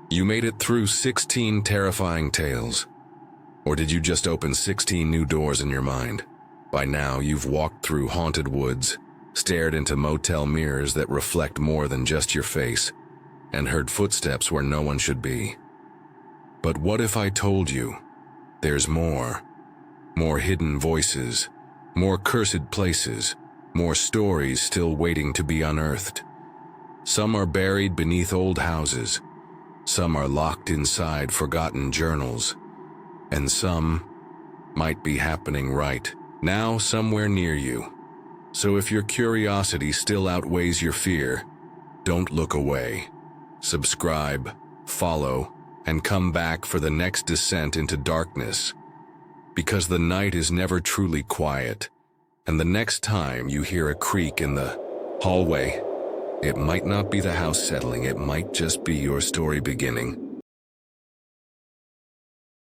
You made it through 16 terrifying tales. Or did you just open 16 new doors in your mind? By now, you've walked through haunted woods, stared into motel mirrors that reflect more than just your face, and heard footsteps where no one should be. But what if I told you there's more? More hidden voices, more cursed places, more stories still waiting to be unearthed. Some are buried beneath old houses. Some are locked inside forgotten journals. And some might be happening right now somewhere near you. So if your curiosity still outweighs your fear, don't look away. Subscribe, follow, and come back for the next descent into darkness. Because the night is never truly quiet, and the next time you hear a creak in the hallway, it might not be the house settling, it might just be your story beginning.